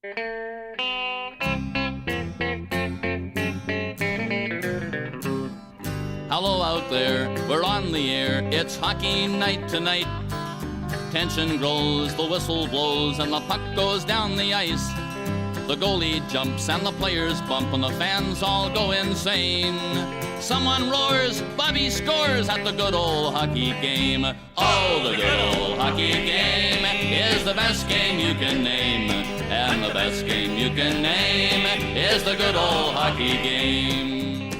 Hello out there, we're on the air, it's hockey night tonight. Tension grows, the whistle blows, and the puck goes down the ice. The goalie jumps and the players bump and the fans all go insane. Someone roars, Bobby scores at the good old hockey game. Oh, the good old hockey game is the best game you can name. And the best game you can name is the good old hockey game.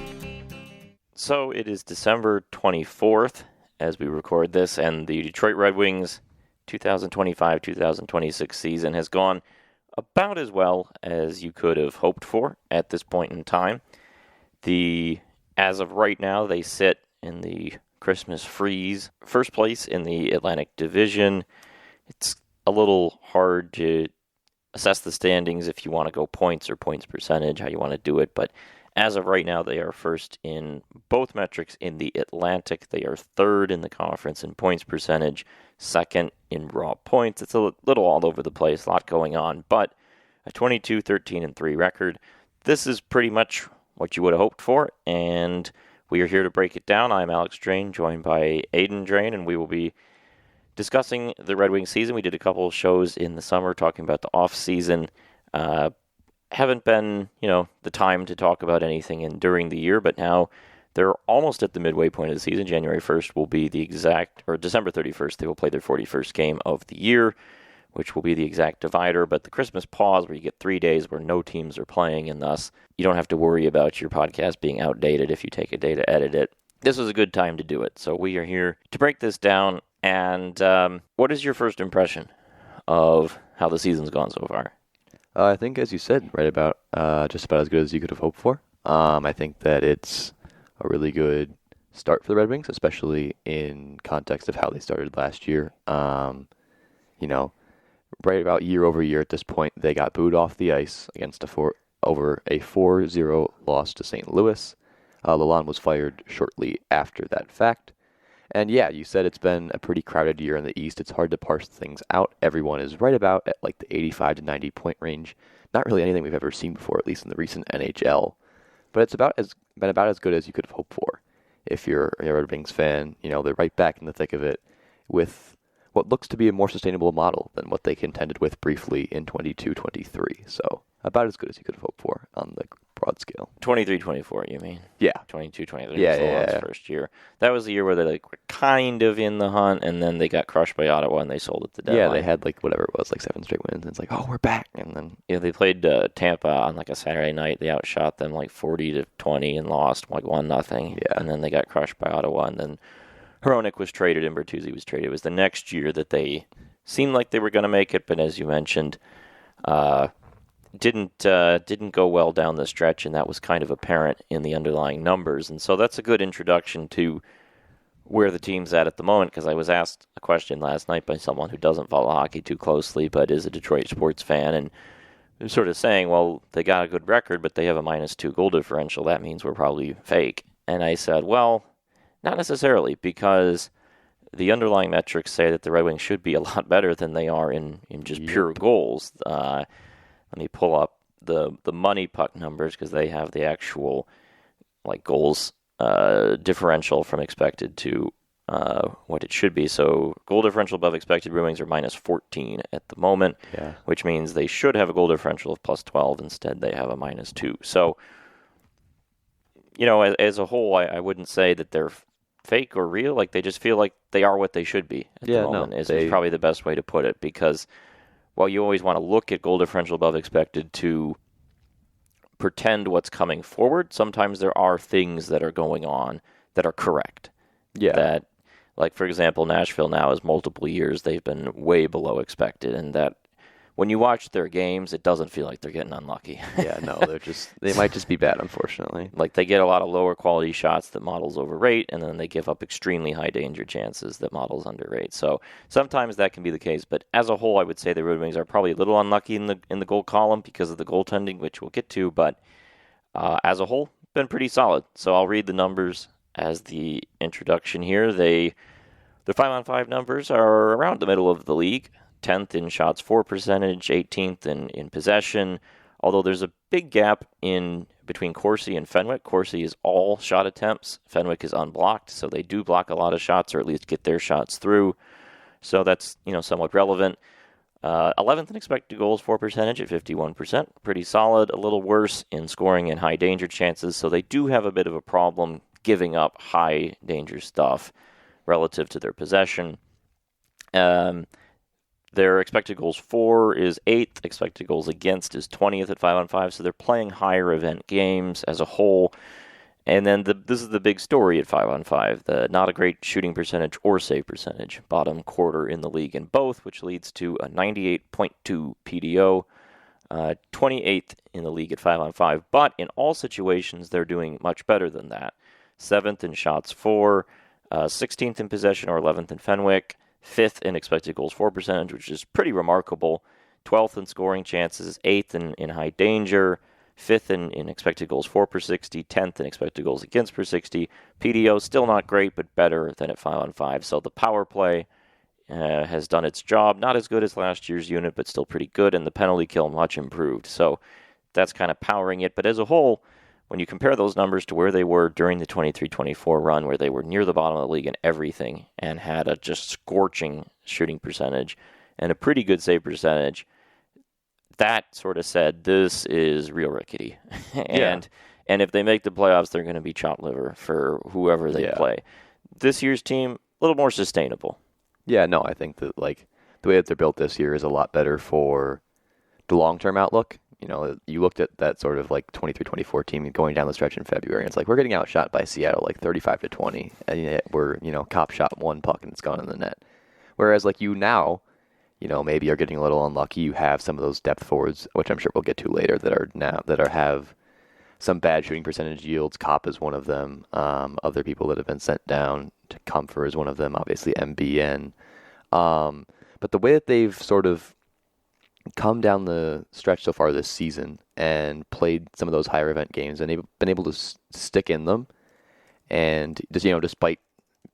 So it is December 24th as we record this, and the Detroit Red Wings 2025-2026 season has gone about as well as you could have hoped for at this point in time. As of right now, they sit in the Christmas freeze, first place in the Atlantic Division. It's a little hard to assess the standings if you want to go points or points percentage, how you want to do it, but as of right now, they are first in both metrics in the Atlantic. They are third in the conference in points percentage, second in raw points. It's a little all over the place, a lot going on, but a 22-13-3 record. This is pretty much what you would have hoped for, and we are here to break it down. I'm Alex Drain, joined by Aidan Drain, and we will be discussing the Red Wings season. We did a couple of shows in the summer talking about the off-season. Haven't been, the time to talk about anything during the year, but now they're almost at the midway point of the season. January 1st will be December 31st, they will play their 41st game of the year, which will be the exact divider. But the Christmas pause, where you get 3 days where no teams are playing, and thus you don't have to worry about your podcast being outdated if you take a day to edit it. This was a good time to do it. So we are here to break this down. And what is your first impression of how the season's gone so far? I think, as you said, right about just about as good as you could have hoped for. I think that it's a really good start for the Red Wings, especially in context of how they started last year. Right about year over year at this point, they got booed off the ice against over a 4-0 loss to St. Louis. Lalonde was fired shortly after that fact. And yeah, you said it's been a pretty crowded year in the East. It's hard to parse things out. Everyone is right about at like the 85 to 90 point range. Not really anything we've ever seen before, at least in the recent NHL. But it's been about as good as you could have hoped for. If you're a Red Wings fan, they're right back in the thick of it with what looks to be a more sustainable model than what they contended with briefly in 22-23. So about as good as you could have hoped for on the broad scale. 23-24, you mean? Yeah. 22-23. Yeah. First year. That was the year where they were kind of in the hunt, and then they got crushed by Ottawa, and they sold it to deadline. Yeah, they had whatever it was, 7 straight wins, and it's like, oh, we're back. And then they played Tampa on a Saturday night. They outshot them 40-20 and lost 1-0. Yeah. And then they got crushed by Ottawa, and then Hronek was traded and Bertuzzi was traded. It was the next year that they seemed like they were going to make it, but as you mentioned, didn't go well down the stretch, and that was kind of apparent in the underlying numbers. And so that's a good introduction to where the team's at the moment, because I was asked a question last night by someone who doesn't follow hockey too closely but is a Detroit sports fan, and they're sort of saying, well, they got a good record, but they have a -2 goal differential. That means we're probably fake. And I said, well, not necessarily, because the underlying metrics say that the Red Wings should be a lot better than they are in just pure goals. Let me pull up the money puck numbers, because they have the actual goals differential from expected to what it should be. So goal differential above expected, Red Wings are -14 at the moment, which means they should have a goal differential of +12. Instead, they have a -2. So, as a whole, I wouldn't say that they're fake or real. They just feel like they are what they should be at the moment. Is probably the best way to put it, because while you always want to look at goal differential above expected to pretend what's coming forward, sometimes there are things that are going on that are correct. Yeah. That, for example, Nashville now is multiple years they've been way below expected, and that when you watch their games, it doesn't feel like they're getting unlucky. Yeah, no, they might just be bad, unfortunately. They get a lot of lower quality shots that models overrate, and then they give up extremely high danger chances that models underrate. So sometimes that can be the case, but as a whole, I would say the Red Wings are probably a little unlucky in the goal column because of the goaltending, which we'll get to, but as a whole, been pretty solid. So I'll read the numbers as the introduction here. Their 5-on-5 numbers are around the middle of the league. 10th in shots for percentage, 18th in possession, although there's a big gap in between Corsi and Fenwick. Corsi is all shot attempts. Fenwick is unblocked, so they do block a lot of shots, or at least get their shots through. So that's, somewhat relevant. 11th in expected goals for percentage at 51%. Pretty solid. A little worse in scoring and high danger chances, so they do have a bit of a problem giving up high danger stuff relative to their possession. Their expected goals for is 8th. Expected goals against is 20th at 5-on-5. So they're playing higher event games as a whole. And then this is the big story at 5-on-5. Not a great shooting percentage or save percentage. Bottom quarter in the league in both, which leads to a 98.2 PDO. 28th in the league at 5-on-5. But in all situations, they're doing much better than that. 7th in shots for, 16th in possession or 11th in Fenwick. 5th in expected goals for percentage, which is pretty remarkable. 12th in scoring chances, 8th in high danger, 5th in expected goals for per 60, 10th in expected goals against per 60. PDO still not great, but better than at 5-on-5. So the power play has done its job. Not as good as last year's unit, but still pretty good, and the penalty kill much improved. So that's kind of powering it. But as a whole, when you compare those numbers to where they were during the 23-24 run, where they were near the bottom of the league in everything and had a just scorching shooting percentage and a pretty good save percentage, that sort of said, this is real rickety. and if they make the playoffs, they're going to be chopped liver for whoever they play. This year's team, a little more sustainable. Yeah, no, I think that the way that they're built this year is a lot better for the long-term outlook. You looked at that sort of 23-24 team going down the stretch in February, and it's we're getting outshot by Seattle 35-20, and yet we're, cop shot one puck and it's gone in the net. Whereas now, maybe are getting a little unlucky. You have some of those depth forwards, which I'm sure we'll get to later, that have some bad shooting percentage yields. Cop is one of them. Other people that have been sent down to Comfort is one of them, obviously MBN. But the way that they've sort of come down the stretch so far this season and played some of those higher event games and they've been able to stick in them, and just despite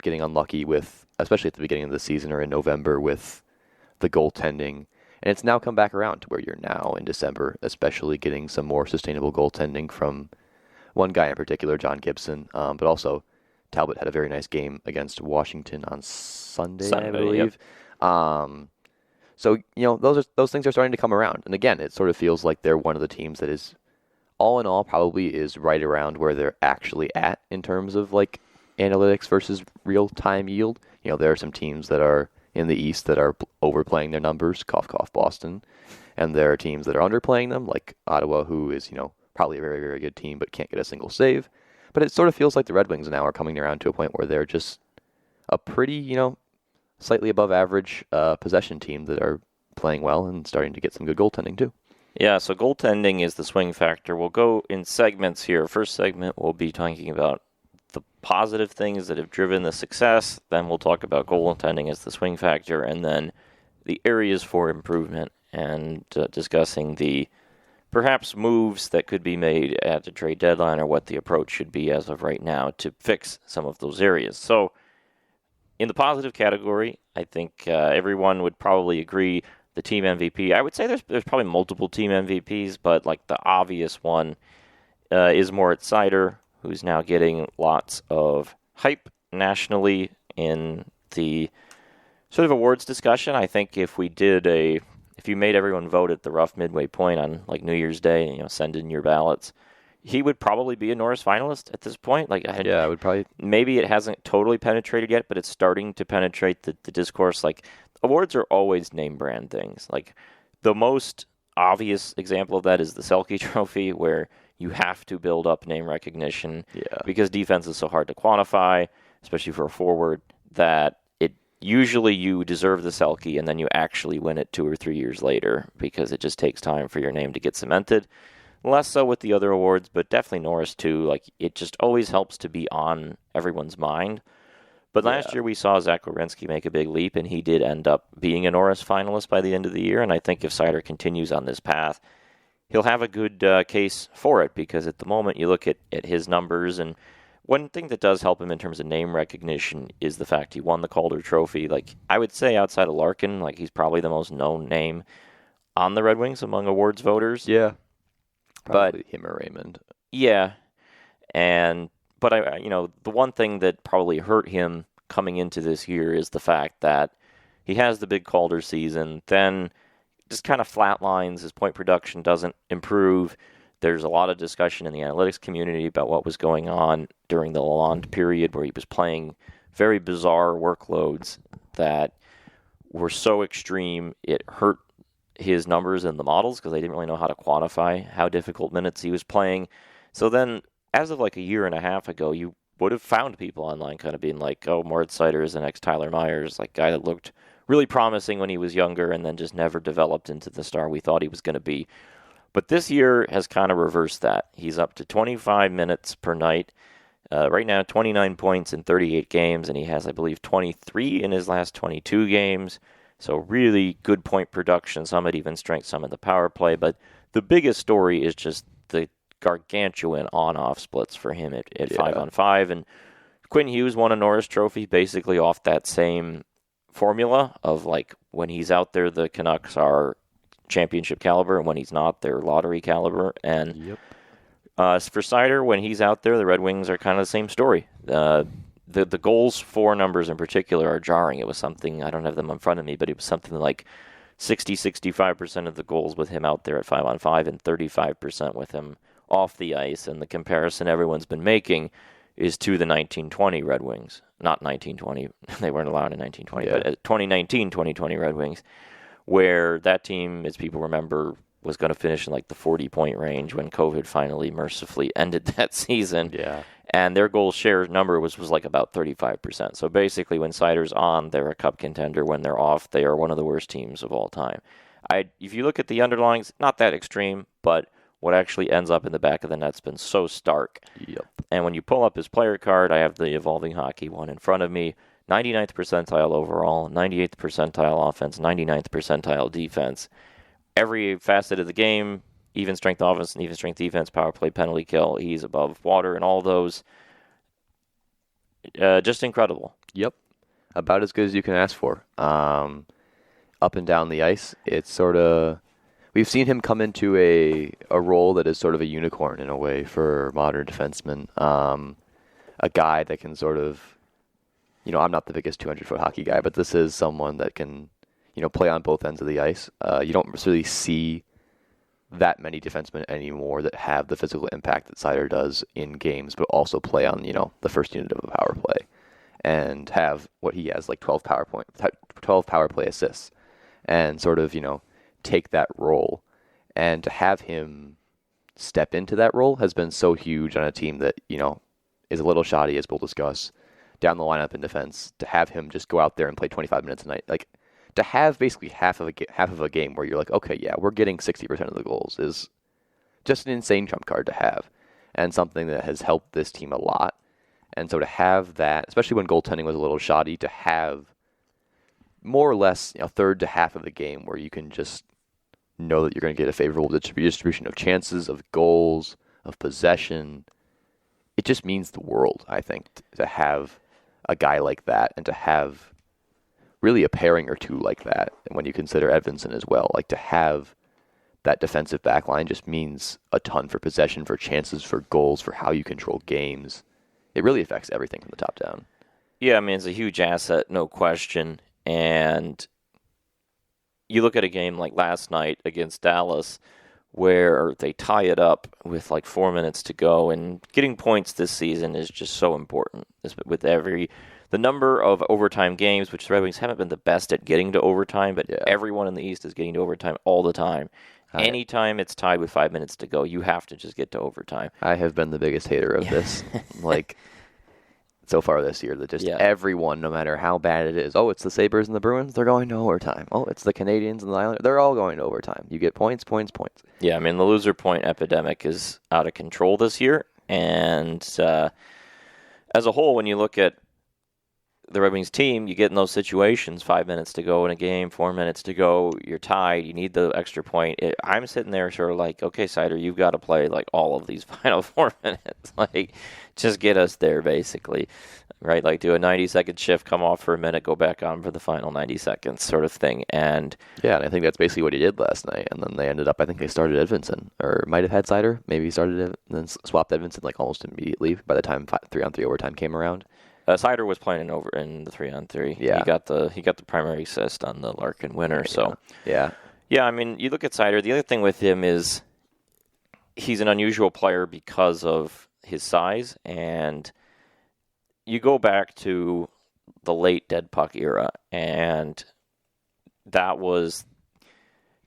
getting unlucky with, especially at the beginning of the season or in November, with the goaltending, and it's now come back around to where you're now in December, especially getting some more sustainable goaltending from one guy in particular, John Gibson, but also Talbot had a very nice game against Washington on Sunday, I believe. Yep. So, those things are starting to come around. And again, it sort of feels like they're one of the teams that is, all in all, probably is right around where they're actually at in terms of analytics versus real-time yield. There are some teams that are in the East that are overplaying their numbers, cough, cough, Boston. And there are teams that are underplaying them, like Ottawa, who is, probably a very, very good team but can't get a single save. But it sort of feels like the Red Wings now are coming around to a point where they're just a pretty, slightly above average possession team that are playing well and starting to get some good goaltending too. Yeah, so goaltending is the swing factor. We'll go in segments here. First segment, we'll be talking about the positive things that have driven the success. Then we'll talk about goaltending as the swing factor, and then the areas for improvement, and discussing the perhaps moves that could be made at the trade deadline, or what the approach should be as of right now to fix some of those areas. So in the positive category, I think everyone would probably agree the team MVP. I would say there's probably multiple team MVPs, but the obvious one is Moritz Seider, who's now getting lots of hype nationally in the sort of awards discussion. I think if you made everyone vote at the rough midway point on New Year's Day, send in your ballots, he would probably be a Norris finalist at this point. I would probably. Maybe it hasn't totally penetrated yet, but it's starting to penetrate the discourse. Awards are always name brand things. The most obvious example of that is the Selke Trophy, where you have to build up name recognition because defense is so hard to quantify, especially for a forward, that usually you deserve the Selke and then you actually win it 2 or 3 years later because it just takes time for your name to get cemented. Less so with the other awards, but definitely Norris too. It just always helps to be on everyone's mind. But last year we saw Zach Werenski make a big leap, and he did end up being a Norris finalist by the end of the year. And I think if Seider continues on this path, he'll have a good case for it, because at the moment you look at his numbers, and One thing that does help him in terms of name recognition is the fact he won the Calder Trophy. Like, I would say outside of Larkin, like, he's probably the most known name on the Red Wings among awards voters. Yeah. Probably But him or Raymond. yeah, but the one thing that probably hurt him coming into this year is the fact that he has the big Calder season, then just kind of flatlines. His point production doesn't improve. There's a lot of discussion in the analytics community about what was going on during the Lalonde period, where he was playing very bizarre workloads that were so extreme it hurt his numbers in the models because they didn't really know how to quantify how difficult minutes he was playing. So then, as of like a year and a half ago, you would have found people online kind of being like, oh, Moritz Seider is the next Tyler Myers, like guy that looked really promising when he was younger and then just never developed into the star we thought he was going to be. But this year has kind of reversed that. He's up to 25 minutes per night. Right now, 29 points in 38 games, and he has, I believe, 23 in his last 22 games. So really good point production, some at even strength, some in the power play. But the biggest story is just the gargantuan on-off splits for him at 5-on-5. And Quinn Hughes won a Norris Trophy basically off that same formula of, like, when he's out there, the Canucks are championship caliber, and when he's not, they're lottery caliber. And for Seider, when he's out there, the Red Wings are kind of the same story. The goals for numbers in particular are jarring. It was something, I don't have them in front of me, but it was something like 65% of the goals with him out there at 5-on-5 and 35% with him off the ice. And the comparison everyone's been making is to the 1920 Red Wings. Not 1920, they weren't allowed in 1920, but 2019-2020 Red Wings, where that team, as people remember, was going to finish in like the 40-point range when COVID finally mercifully ended that season. Yeah. And their goal share number was like about 35%. So basically, when Seider's on, they're a cup contender. When they're off, they are one of the worst teams of all time. If you look at the underlyings, not that extreme, but what actually ends up in the back of the net's been so stark. Yep. And when you pull up his player card, I have the Evolving Hockey one in front of me. 99th percentile overall, 98th percentile offense, 99th percentile defense. Every facet of the game, even strength offense and even strength defense, power play, penalty kill, he's above water and all those. Just incredible. Yep. About as good as you can ask for. Up and down the ice, it's sort of... We've seen him come into a role that is sort of a unicorn in a way for modern defensemen. A guy that can sort of... I'm not the biggest 200-foot hockey guy, but this is someone that can, play on both ends of the ice. You don't really see that many defensemen anymore that have the physical impact that Seider does in games, but also play on, the first unit of a power play and have what he has, like 12 power play assists, and sort of, take that role. And to have him step into that role has been so huge on a team that, is a little shoddy, as we'll discuss, down the lineup in defense. To have him just go out there and play 25 minutes a night, like, to have basically half of a game where you're like, okay, yeah, we're getting 60% of the goals is just an insane trump card to have, and something that has helped this team a lot. And so to have that, especially when goaltending was a little shoddy, to have more or less a third to half of the game where you can just know that you're going to get a favorable distribution of chances, of goals, of possession, it just means the world, I think, to have a guy like that, and to have really a pairing or two like that. And when you consider Edvinsson as well, like, to have that defensive back line just means a ton for possession, for chances, for goals, for how you control games. It really affects everything from the top down. Yeah, I mean, it's a huge asset, no question. And you look at a game like last night against Dallas, where they tie it up with like 4 minutes to go, and getting points this season is just so important. With the number of overtime games, which the Red Wings haven't been the best at getting to overtime, but everyone in the East is getting to overtime all the time. Anytime it's tied with 5 minutes to go, you have to just get to overtime. I have been the biggest hater of this, like, so far this year, that just everyone, no matter how bad it is, it's the Sabres and the Bruins, they're going to overtime. It's the Canadians and the Islanders, they're all going to overtime. You get points. Yeah, I mean, the loser point epidemic is out of control this year, and as a whole, when you look at the Red Wings team, you get in those situations, 5 minutes to go in a game, 4 minutes to go, you're tied, you need the extra point. I'm sitting there sort of like, okay, Seider, you've got to play like all of these final 4 minutes. Like, just get us there, basically. Right? Like, do a 90-second shift, come off for a minute, go back on for the final 90 seconds sort of thing. And I think that's basically what he did last night. And then they ended up, I think they started Edvinsson, or might have had Seider. Maybe he started it and then swapped Edvinsson like almost immediately by the time 3-on-3 overtime came around. Seider was playing in the 3-on-3. Yeah. He got the primary assist on the Larkin winner. So yeah. I mean, you look at Seider. The other thing with him is he's an unusual player because of his size, and you go back to the late dead puck era, and that was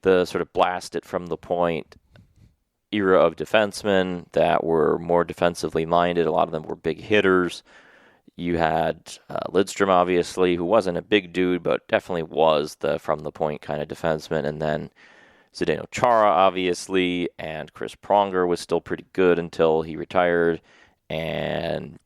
the sort of blast it from the point era of defensemen that were more defensively minded. A lot of them were big hitters. You had Lidstrom, obviously, who wasn't a big dude, but definitely was the from-the-point kind of defenseman. And then Zdeno Chara, obviously, and Chris Pronger was still pretty good until he retired. And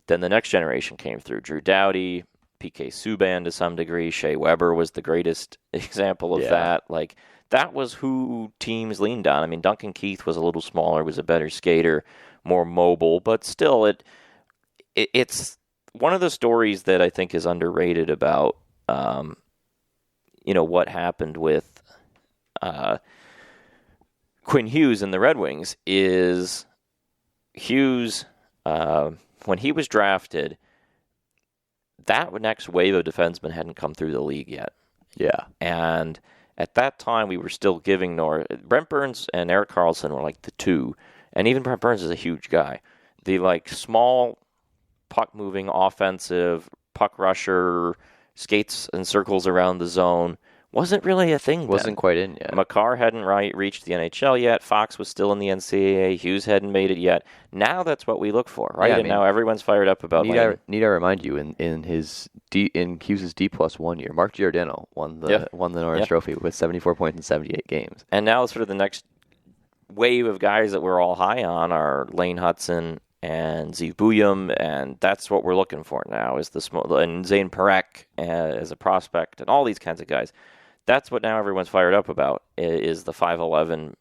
then the next generation came through. Drew Doughty, PK Subban to some degree. Shea Weber was the greatest example of that. Like, that was who teams leaned on. I mean, Duncan Keith was a little smaller, was a better skater, more mobile, but still, it's one of the stories that I think is underrated about, what happened with Quinn Hughes and the Red Wings is Hughes, when he was drafted, that next wave of defensemen hadn't come through the league yet. Yeah. And at that time, we were still giving Brent Burns and Erik Karlsson were like the two, and even Brent Burns is a huge guy. The like small puck-moving, offensive, puck rusher, skates and circles around the zone, wasn't really a thing then. Wasn't quite in yet. Makar hadn't reached the NHL yet. Fox was still in the NCAA. Hughes hadn't made it yet. Now that's what we look for, right? And now everyone's fired up about Landon. Need I remind you, in Hughes' D+1 year, Mark Giordano won the Norris Trophy with 74 points in 78 games. And now sort of the next wave of guys that we're all high on are Lane Hudson and Zeev Buyum, and that's what we're looking for now, is and Zane Parekh as a prospect, and all these kinds of guys. That's what now everyone's fired up about, is the 5'11"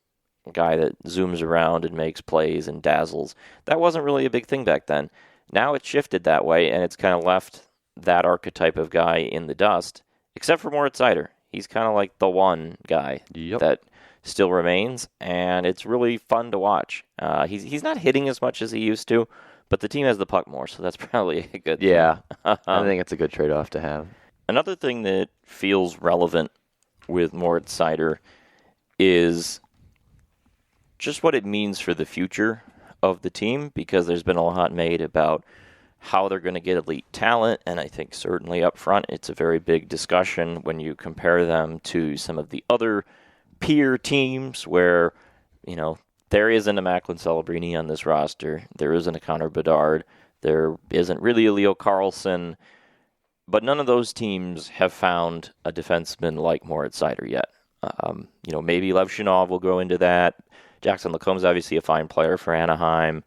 guy that zooms around and makes plays and dazzles. That wasn't really a big thing back then. Now it's shifted that way, and it's kind of left that archetype of guy in the dust, except for Moritz Seider. He's kind of like the one guy that still remains, and it's really fun to watch. He's not hitting as much as he used to, but the team has the puck more, so that's probably a good thing. Yeah, I think it's a good trade-off to have. Another thing that feels relevant with Moritz Seider is just what it means for the future of the team, because there's been a lot made about how they're going to get elite talent, and I think certainly up front it's a very big discussion when you compare them to some of the other peer teams where, there isn't a Macklin Celebrini on this roster, there isn't a Connor Bedard, there isn't really a Leo Carlsson, but none of those teams have found a defenseman like Moritz Seider yet. Maybe Lev Shinov will go into that. Jackson Lacomb's obviously a fine player for Anaheim.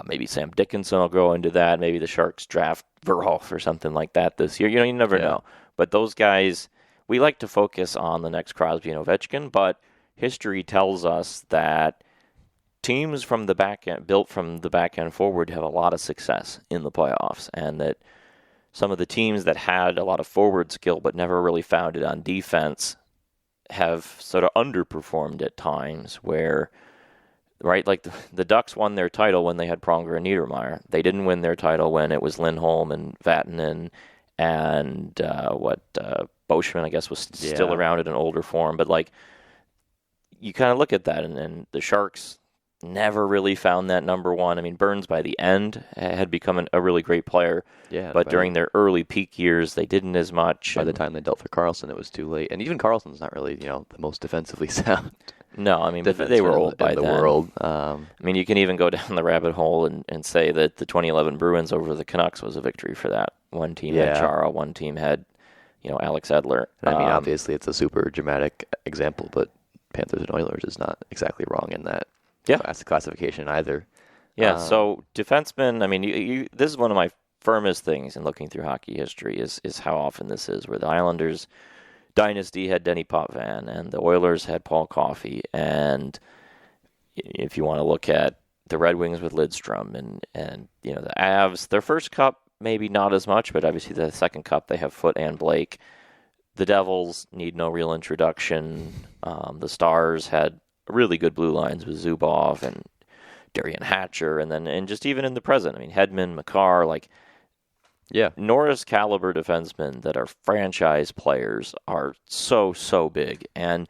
Maybe Sam Dickinson will go into that. Maybe the Sharks draft Verhoff or something like that this year. You never know. But those guys, we like to focus on the next Crosby and Ovechkin, but history tells us that teams from the back end, built from the back end forward, have a lot of success in the playoffs, and that some of the teams that had a lot of forward skill but never really found it on defense have sort of underperformed at times where, right, like the Ducks won their title when they had Pronger and Niedermeyer. They didn't win their title when it was Lindholm and Vatanen and Boschman, I guess, was still around in an older form. But, like, you kind of look at that, and the Sharks never really found that number one. I mean, Burns by the end had become a really great player. Yeah, but during their early peak years, they didn't as much. By the time they dealt for Karlsson, it was too late. And even Karlsson's not really, the most defensively sound. No, I mean, they were old by then. World. I mean, you can even go down the rabbit hole and say that the 2011 Bruins over the Canucks was a victory for that. One team had Chara, one team had, Alex Edler. I mean, obviously, it's a super dramatic example, but Panthers and Oilers is not exactly wrong in that classification either. Yeah, so defensemen, I mean, this is one of my firmest things in looking through hockey history is how often this is, where the Islanders dynasty had Denny Potvin and the Oilers had Paul Coffey, and if you want to look at the Red Wings with Lidstrom and the Avs, their first cup maybe not as much, but obviously the second cup they have Foote and Blake. The Devils need no real introduction. The Stars had really good blue lines with Zubov and Darian Hatcher, and just even in the present, I mean, Hedman, Makar, Norris caliber defensemen that are franchise players are so big. And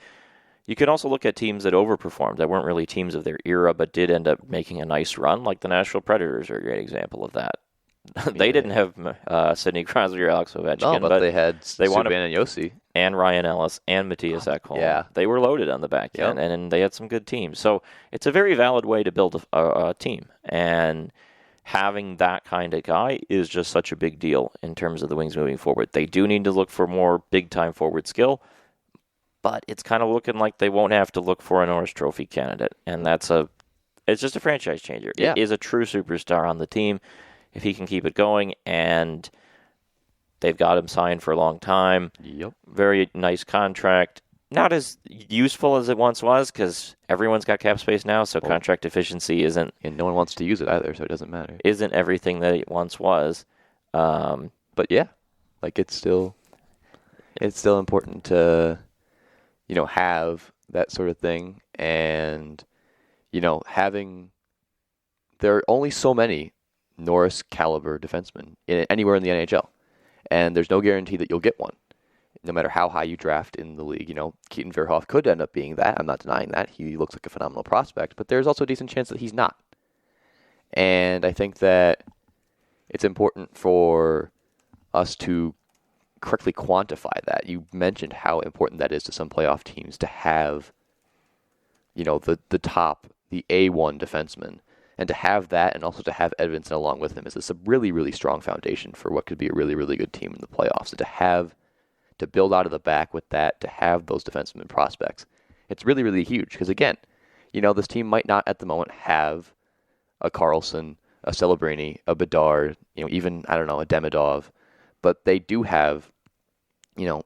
you can also look at teams that overperformed, that weren't really teams of their era, but did end up making a nice run, like the Nashville Predators are a great example of that. They didn't have Sidney Crosby or Alex Ovechkin, but they had Subban and Yossi. And Ryan Ellis and Matthias Ekholm. Yeah. They were loaded on the back end, and they had some good teams. So it's a very valid way to build a team. And having that kind of guy is just such a big deal in terms of the Wings moving forward. They do need to look for more big-time forward skill, but it's kind of looking like they won't have to look for a Norris Trophy candidate. And it's just a franchise changer. Yeah. It is a true superstar on the team if he can keep it going, and they've got him signed for a long time. Yep. Very nice contract. Not as useful as it once was because everyone's got cap space now, so contract efficiency isn't... And no one wants to use it either, so it doesn't matter. Isn't everything that it once was. But yeah, it's still important to, have that sort of thing. And, there are only so many Norris caliber defensemen anywhere in the NHL. And there's no guarantee that you'll get one, no matter how high you draft in the league. Keaton Verhoff could end up being that. I'm not denying that. He looks like a phenomenal prospect, but there's also a decent chance that he's not. And I think that it's important for us to correctly quantify that. You mentioned how important that is to some playoff teams to have, the top, the A1 defenseman. And to have that and also to have Edvinsson along with him is a really, really strong foundation for what could be a really, really good team in the playoffs. And to build out of the back with that, to have those defenseman prospects, it's really, really huge. Because again, this team might not at the moment have a Karlsson, a Celebrini, a Bedard, even, a Demidov. But they do have,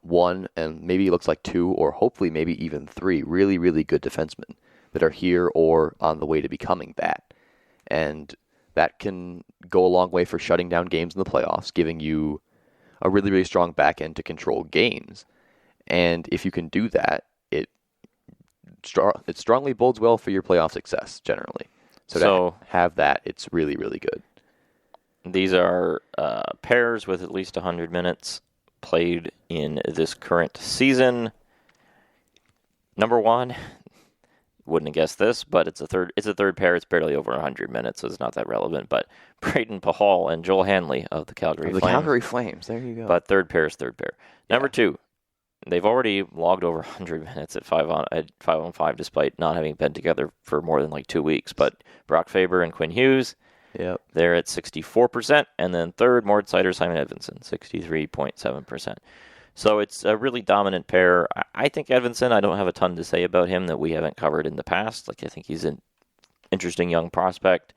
one and maybe it looks like two or hopefully maybe even three really, really good defensemen that are here or on the way to becoming that. And that can go a long way for shutting down games in the playoffs, giving you a really, really strong back end to control games. And if you can do that, it strongly bodes well for your playoff success, generally. So to have that, it's really, really good. These are pairs with at least 100 minutes played in this current season. Number one, wouldn't have guessed this, but it's a third pair. It's barely over 100 minutes, so it's not that relevant. But Braden Pahal and Joel Hanley of the Calgary Flames. The Calgary Flames, there you go. But third pair is third pair. Number two, they've already logged over 100 minutes at 5-on-5, despite not having been together for more than 2 weeks. But Brock Faber and Quinn Hughes, they're at 64%. And then third, Moritz Seider, Simon Edvinsson, 63.7%. So it's a really dominant pair. I think Edvinsson, I don't have a ton to say about him that we haven't covered in the past. I think he's an interesting young prospect.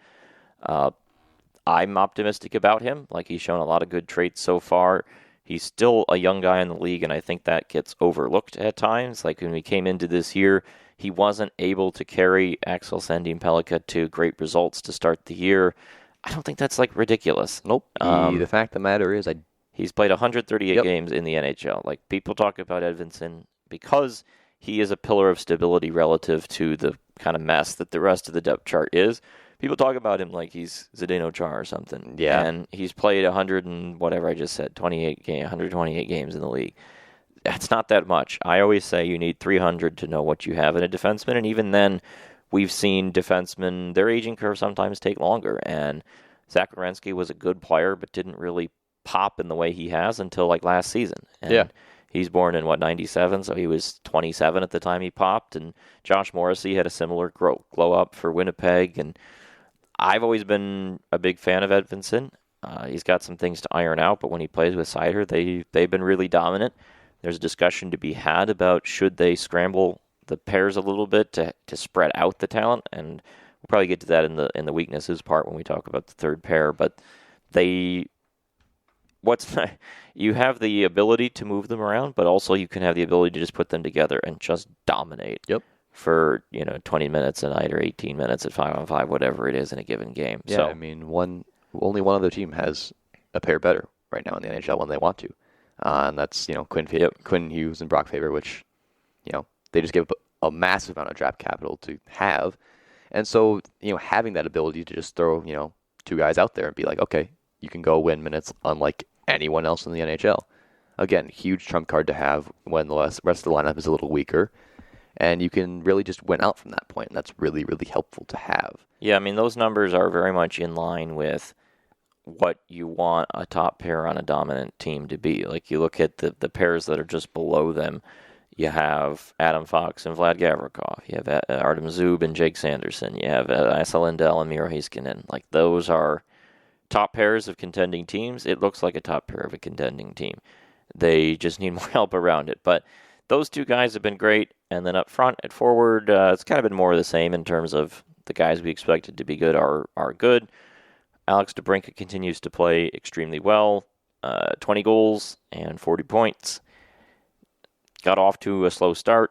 I'm optimistic about him. He's shown a lot of good traits so far. He's still a young guy in the league, and I think that gets overlooked at times. When we came into this year, he wasn't able to carry Axel Sandin Pellikka to great results to start the year. I don't think that's ridiculous. Nope. The fact of the matter is he's played 138 games in the NHL. People talk about Edvinsson because he is a pillar of stability relative to the kind of mess that the rest of the depth chart is. People talk about him like he's Zdeno Chara or something. Yeah. And he's played 128 games in the league. That's not that much. I always say you need 300 to know what you have in a defenseman, and even then, we've seen defensemen, their aging curve sometimes take longer, and Zach Werenski was a good player, but didn't really pop in the way he has until last season. And he's born in 97, so he was 27 at the time he popped, and Josh Morrissey had a similar glow up for Winnipeg, and I've always been a big fan of Edvinsson. He's got some things to iron out, but when he plays with Seider, they've been really dominant. There's a discussion to be had about should they scramble the pairs a little bit to spread out the talent, and we'll probably get to that in the weaknesses part when we talk about the third pair, but they you have the ability to move them around, but also you can have the ability to just put them together and just dominate. Yep. For 20 minutes a night or 18 minutes at 5-on-5, whatever it is in a given game. Yeah, so, I mean, only one other team has a pair better right now in the NHL when they want to, and that's Quinn Hughes and Brock Faber, which they just give a massive amount of draft capital to have, and so having that ability to just throw two guys out there and be like, okay, you can go win minutes unlike anyone else in the NHL. Again, huge trump card to have when the rest of the lineup is a little weaker. And you can really just win out from that point, and that's really, really helpful to have. Yeah, I mean, those numbers are very much in line with what you want a top pair on a dominant team to be. Like, you look at the pairs that are just below them, you have Adam Fox and Vlad Gavrikov. You have Artem Zub and Jake Sanderson. You have Asa Lindell and Miro Heiskanen. Like, those are top pairs of contending teams. It looks like a top pair of a contending team. They just need more help around it. But those two guys have been great. And then up front at forward, it's kind of been more of the same in terms of the guys we expected to be good are good. Alex DeBrincat continues to play extremely well, 20 goals and 40 points. Got off to a slow start.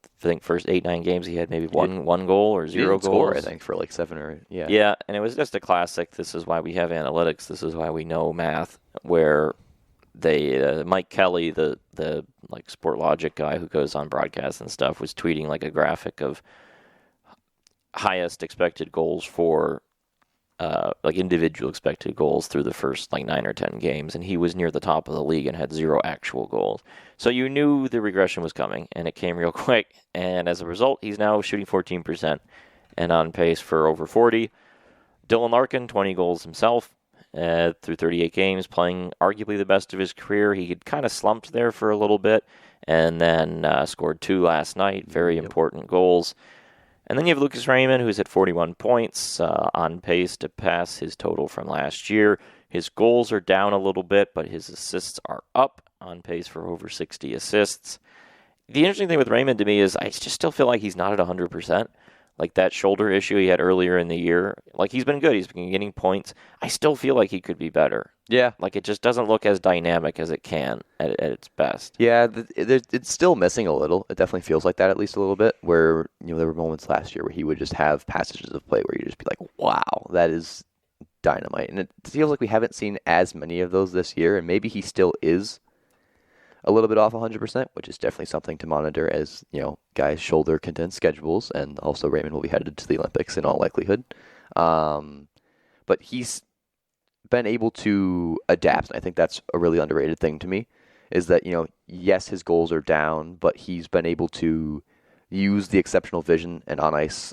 I think first 8-9 games he had maybe one goal or zero goals. Score, I think, for like 7 or Yeah, and it was just a classic. This is why we have analytics. This is why we know math, where they Mike Kelly, the like Sport Logic guy who goes on broadcast and stuff, was tweeting like a graphic of highest expected goals for like individual expected goals through the first like 9 or 10 games, and he was near the top of the league and had 0 actual goals. So you knew the regression was coming, and it came real quick. And as a result, he's now shooting 14% and on pace for over 40. Dylan Larkin, 20 goals himself. Through 38 games, playing arguably the best of his career. He had kind of slumped there for a little bit, and then scored 2 last night. Very important goals. And then you have Lucas Raymond, who's at 41 points, on pace to pass his total from last year. His goals are down a little bit, but his assists are up, on pace for over 60 assists. The interesting thing with Raymond to me is I just still feel like he's not at 100%. Like that shoulder issue he had earlier in the year, like he's been good. He's been getting points. I still feel like he could be better. Yeah. Like it just doesn't look as dynamic as it can at its best. Yeah, it's still missing a little. It definitely feels like that at least a little bit, where there were moments last year where he would just have passages of play where you'd just be like, wow, that is dynamite. And it feels like we haven't seen as many of those this year, and maybe he still is a little bit off 100%, which is definitely something to monitor as, guys shoulder content schedules, and also Raymond will be headed to the Olympics in all likelihood. But he's been able to adapt, and I think that's a really underrated thing to me, is that, yes, his goals are down, but he's been able to use the exceptional vision and on-ice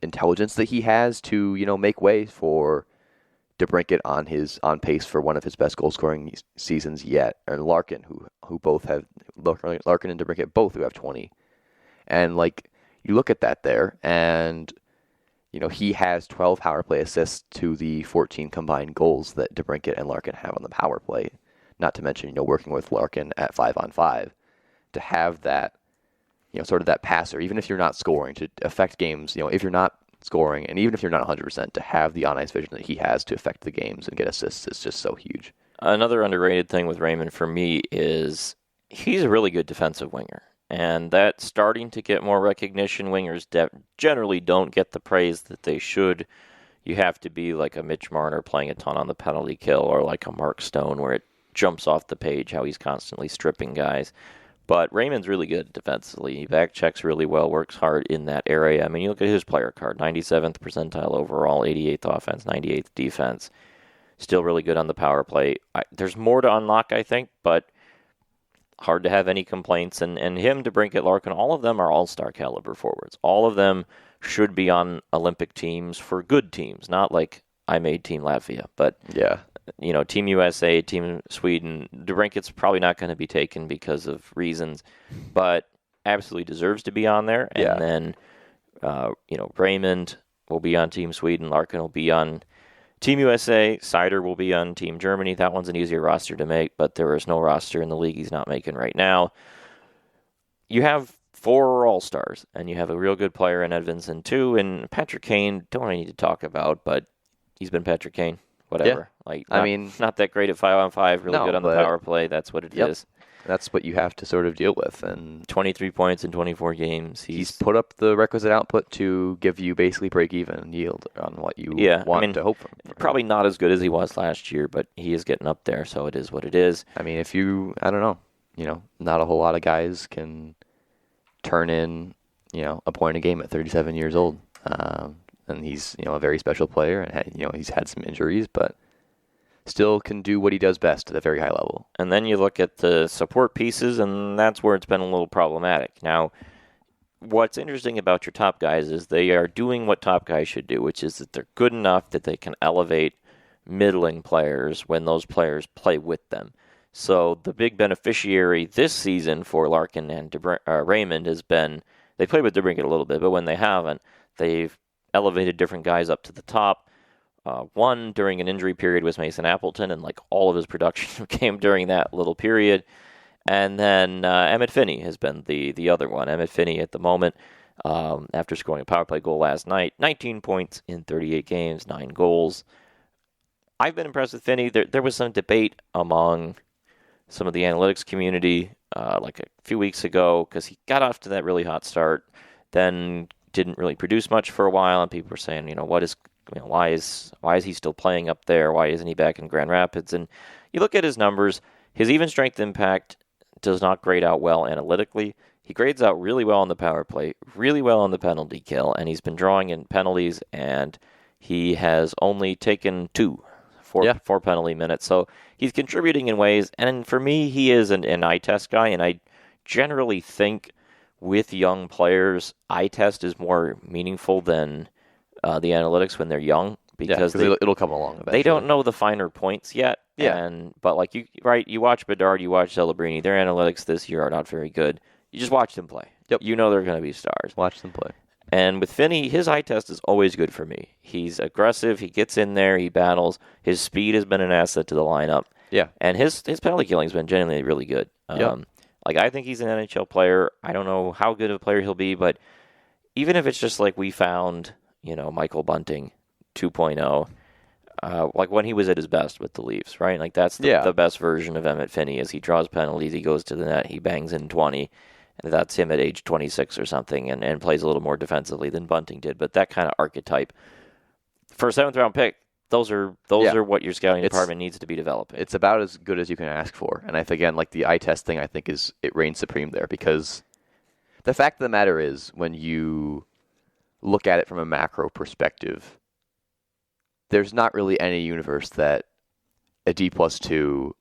intelligence that he has to, make way for DeBrincat on pace for one of his best goal scoring seasons yet, and Larkin, who both have Larkin and DeBrincat both who have 20, and like you look at that there, and he has 12 power play assists to the 14 combined goals that DeBrincat and Larkin have on the power play. Not to mention working with Larkin at 5-on-5 to have that sort of that passer, even if you're not scoring, to affect games. If you're not scoring, and even if you're not 100%, to have the on-ice vision that he has to affect the games and get assists is just so huge. Another underrated thing with Raymond for me is he's a really good defensive winger, and that's starting to get more recognition. Wingers generally don't get the praise that they should. You have to be like a Mitch Marner playing a ton on the penalty kill, or like a Mark Stone where it jumps off the page how he's constantly stripping guys. But Raymond's really good defensively. He back checks really well, works hard in that area. I mean, you look at his player card, 97th percentile overall, 88th offense, 98th defense. Still really good on the power play. There's more to unlock, I think, but hard to have any complaints. And him, DeBrincat, Larkin, all of them are all-star caliber forwards. All of them should be on Olympic teams for good teams, not like I made Team Latvia. But yeah. Team USA, Team Sweden, DeBrincat's probably not going to be taken because of reasons, but absolutely deserves to be on there. And then, Raymond will be on Team Sweden, Larkin will be on Team USA, Seider will be on Team Germany. That one's an easier roster to make, but there is no roster in the league he's not making right now. You have 4 All-Stars, and you have a real good player in Edvinsson too, and Patrick Kane, don't I need to talk about, but he's been Patrick Kane. Whatever. Not that great at 5-on-5, really No, good on the but- power play. That's what it Yep. is. That's what you have to sort of deal with. And 23 points in 24 games. he's put up the requisite output to give you basically break-even yield on what you want to hope from. Probably not as good as he was last year, but he is getting up there, so it is what it is. I mean, I don't know, not a whole lot of guys can turn in, a point a game at 37 years old. And he's, a very special player, and he's had some injuries, but still can do what he does best at a very high level. And then you look at the support pieces, and that's where it's been a little problematic. Now, what's interesting about your top guys is they are doing what top guys should do, which is that they're good enough that they can elevate middling players when those players play with them. So the big beneficiary this season for Larkin and Raymond has been, they played with DeBrincat a little bit, but when they haven't, they've elevated different guys up to the top. One during an injury period was Mason Appleton, and all of his production came during that little period. And then Emmett Finney has been the other one. Emmett Finney at the moment, after scoring a power play goal last night, 19 points in 38 games, 9 goals. I've been impressed with Finney. There was some debate among some of the analytics community a few weeks ago because he got off to that really hot start, then didn't really produce much for a while, and people were saying, why is he still playing up there? Why isn't he back in Grand Rapids? And you look at his numbers, his even strength impact does not grade out well analytically. He grades out really well on the power play, really well on the penalty kill, and he's been drawing in penalties, and he has only taken four penalty minutes. So he's contributing in ways, and for me, he is an eye test guy, and I generally think with young players, eye test is more meaningful than the analytics when they're young, because it'll come along eventually. They don't know the finer points yet. Yeah. But you watch Bedard, you watch Celebrini, their analytics this year are not very good. You just watch them play. Yep. You know they're going to be stars. Watch them play. And with Finney, his eye test is always good for me. He's aggressive, he gets in there, he battles. His speed has been an asset to the lineup. Yeah. And his penalty killing has been genuinely really good. I think he's an NHL player. I don't know how good of a player he'll be, but even if it's just we found, Michael Bunting 2.0, when he was at his best with the Leafs, right? That's the best version of Emmett Finney. As he draws penalties, he goes to the net, he bangs in 20, and that's him at age 26 or something, and plays a little more defensively than Bunting did. But that kind of archetype, for a 7th-round pick, those are what your scouting department needs to be developing. It's about as good as you can ask for. And again, the eye test thing, I think it reigns supreme there, because the fact of the matter is, when you look at it from a macro perspective, there's not really any universe that a D+2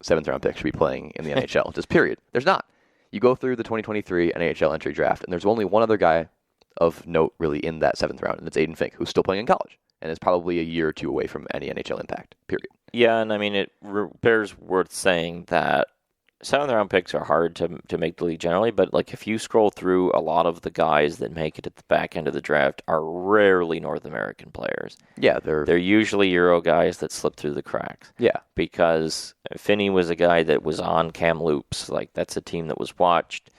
7th-round pick should be playing in the NHL. Just period. There's not. You go through the 2023 NHL entry draft, and there's only one other guy of note really in that 7th round, and it's Aidan Fink, who's still playing in college and is probably a year or two away from any NHL impact, period. Yeah, and it bears worth saying that 7th-round picks are hard to make the league generally, but if you scroll through, a lot of the guys that make it at the back end of the draft are rarely North American players. Yeah, they're usually Euro guys that slip through the cracks. Yeah. Because Finney was a guy that was on Kamloops. That's a team that was watched.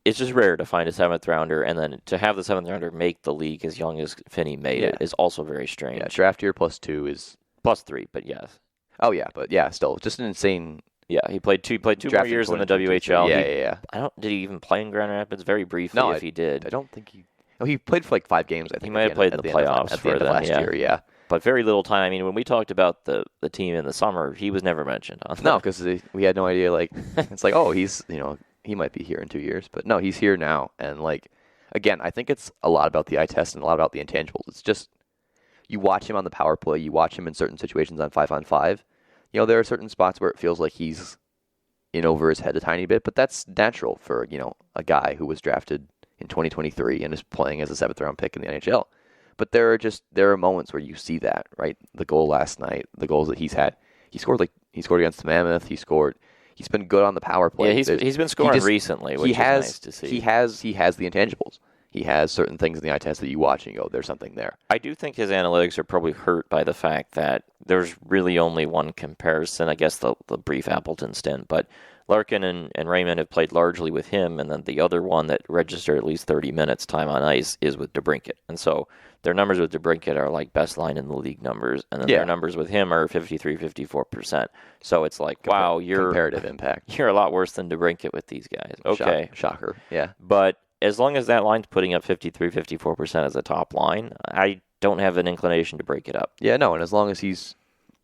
It's just rare to find a 7th-rounder, and then to have the 7th-rounder make the league as young as Finney made it is also very strange. Yeah, draft year +2 is... +3, but yes. Oh, yeah, but yeah, still, just an insane... Yeah, he played two more years in the WHL. Yeah. Did he even play in Grand Rapids? Very briefly, if he did. I don't think he... No, he played for 5 games, I think. He might have played in the playoffs at the end of last year, yeah. But very little time. When we talked about the team in the summer, he was never mentioned on that. No, because we had no idea, it's he's, he might be here in 2 years. But no, he's here now. And, again, I think it's a lot about the eye test and a lot about the intangibles. It's just, you watch him on the power play, you watch him in certain situations on 5-on-5. There are certain spots where it feels like he's in over his head a tiny bit, but that's natural for, a guy who was drafted in 2023 and is playing as a 7th-round pick in the NHL. But there are moments where you see that, right? The goal last night, the goals that he's had. He scored against Mammoth. He's been good on the power play. Yeah, he's been scoring recently, which is nice to see. He has the intangibles. He has certain things in the eye test that you watch and you go, there's something there. I do think his analytics are probably hurt by the fact that there's really only one comparison, I guess the brief Appleton stint, but Larkin and Raymond have played largely with him, and then the other one that registered at least 30 minutes time on ice is with DeBrincat. And so their numbers with DeBrincat are like best line in the league numbers, and then their numbers with him are 53, 54%. So it's like, wow, you're comparative impact. You're a lot worse than DeBrincat with these guys. Okay. Shocker. Yeah. But as long as that line's putting up 53, 54% as a top line, I don't have an inclination to break it up. Yeah, no, and as long as he's...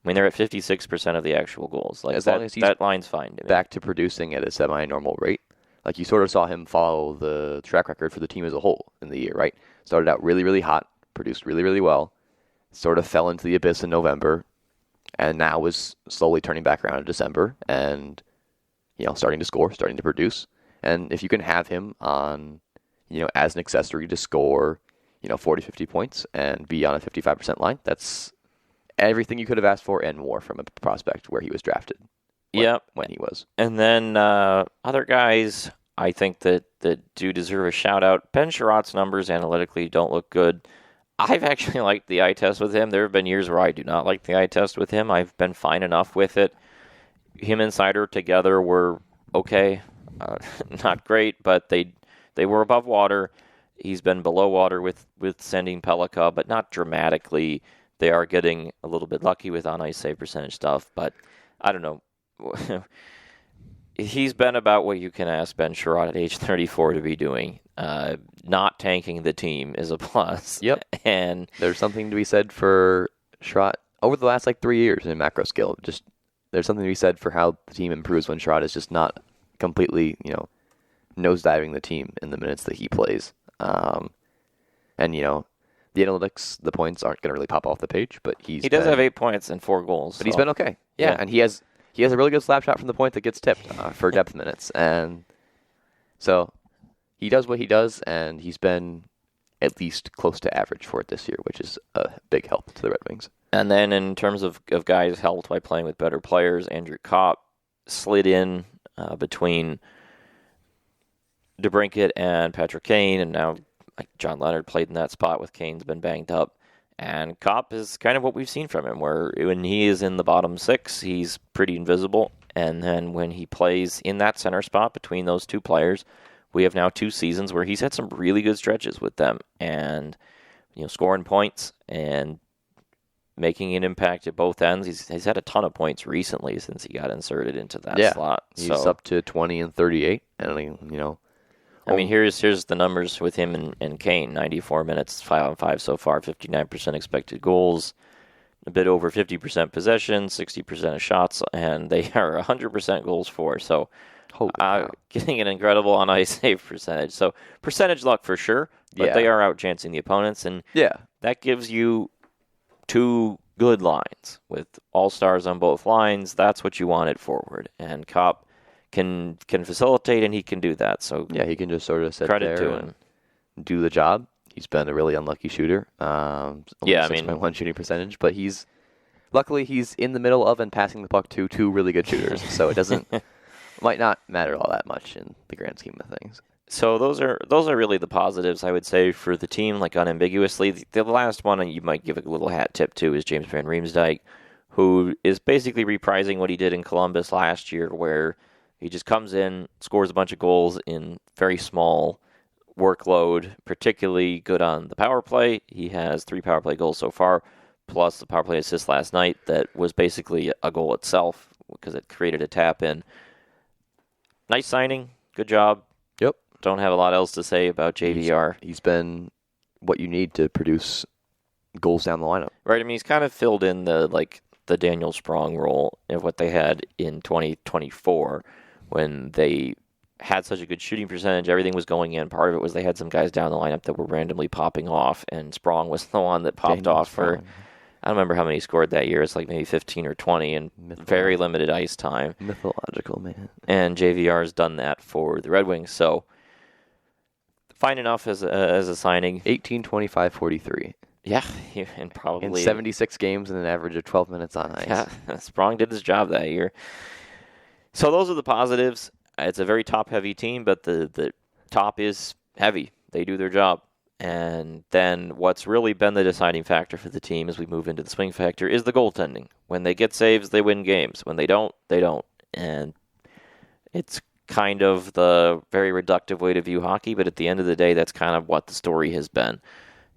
I mean, they're at 56% of the actual goals. Like, as long as he's that line's fine to me. Back to producing at a semi-normal rate. Like, you sort of saw him follow the track record for the team as a whole in the year, right? Started out really, really hot, produced really, really well, sort of fell into the abyss in November, and now is slowly turning back around in December and, starting to score, starting to produce. And if you can have him on, as an accessory to score, 40, 50 points and be on a 55% line, that's everything you could have asked for and more from a prospect where he was drafted. When he was. And then other guys, I think that do deserve a shout out. Ben Sherratt's numbers analytically don't look good. I've actually liked the eye test with him. There have been years where I do not like the eye test with him. I've been fine enough with it. Him and Seider together were okay. Not great, but they were above water. He's been below water with sending Pellica, but not dramatically. They are getting a little bit lucky with on-ice save percentage stuff, but I don't know. He's been about what you can ask Ben Sherratt at age 34 to be doing. Not tanking the team is a plus. Yep. And there's something to be said for Sherratt over the last 3 years in macro skill. Just there's something to be said for how the team improves when Sherratt is just not completely, nosediving the team in the minutes that he plays. And the analytics, the points aren't going to really pop off the page, but he does have 8 points and 4 goals. But he's been okay. Yeah, and he has a really good slap shot from the point that gets tipped for depth minutes. And so he does what he does, and he's been at least close to average for it this year, which is a big help to the Red Wings. And then in terms of guys helped by playing with better players, Andrew Kopp slid in between DeBrincat and Patrick Kane, and now John Leonard played in that spot with Kane's been banged up. And Kopp is kind of what we've seen from him, where when he is in the bottom six, he's pretty invisible. And then when he plays in that center spot between those two players, we have now 2 seasons where he's had some really good stretches with them. And, scoring points and making an impact at both ends. He's had a ton of points recently since he got inserted into that slot. He's up to 20 and 38. And, I mean, here's the numbers with him and Kane. 94 minutes, 5-on-5 so far, 59% expected goals, a bit over 50% possession, 60% of shots, and they are 100% goals for. So getting an incredible on-ice save percentage. So percentage luck for sure, but they are out-chancing the opponents, and that gives you 2 good lines with all-stars on both lines. That's what you want at forward, and Kopp can facilitate, and he can do that. So he can just sort of sit credit there to him, and do the job. He's been a really unlucky shooter. 6.1 shooting percentage, but luckily he's in the middle of and passing the puck to 2 really good shooters. So it might not matter all that much in the grand scheme of things. So those are really the positives, I would say, for the team, like unambiguously. The last one you might give a little hat tip to is James Van Riemsdyk, who is basically reprising what he did in Columbus last year, where he just comes in, scores a bunch of goals in very small workload, particularly good on the power play. He has 3 power play goals so far, plus the power play assist last night that was basically a goal itself because it created a tap-in. Nice signing. Good job. Yep. Don't have a lot else to say about JVR. He's been what you need to produce goals down the lineup. Right. I mean, he's kind of filled in the Daniel Sprong role of what they had in 2024 when they had such a good shooting percentage. Everything was going in. Part of it was they had some guys down the lineup that were randomly popping off, and Sprong was the one that popped Daniel off Sprong. for, I don't remember how many he scored that year. It's like maybe 15 or 20 and very limited ice time. Mythological, man. And JVR has done that for the Red Wings. So fine enough as a signing. 18, 25, 43. Yeah, and probably in 76 games and an average of 12 minutes on ice. Yeah, Sprong did his job that year. So those are the positives. It's a very top-heavy team, but the top is heavy. They do their job. And then what's really been the deciding factor for the team as we move into the swing factor is the goaltending. When they get saves, they win games. When they don't, they don't. And It's kind of the very reductive way to view hockey, but at the end of the day, that's kind of what the story has been.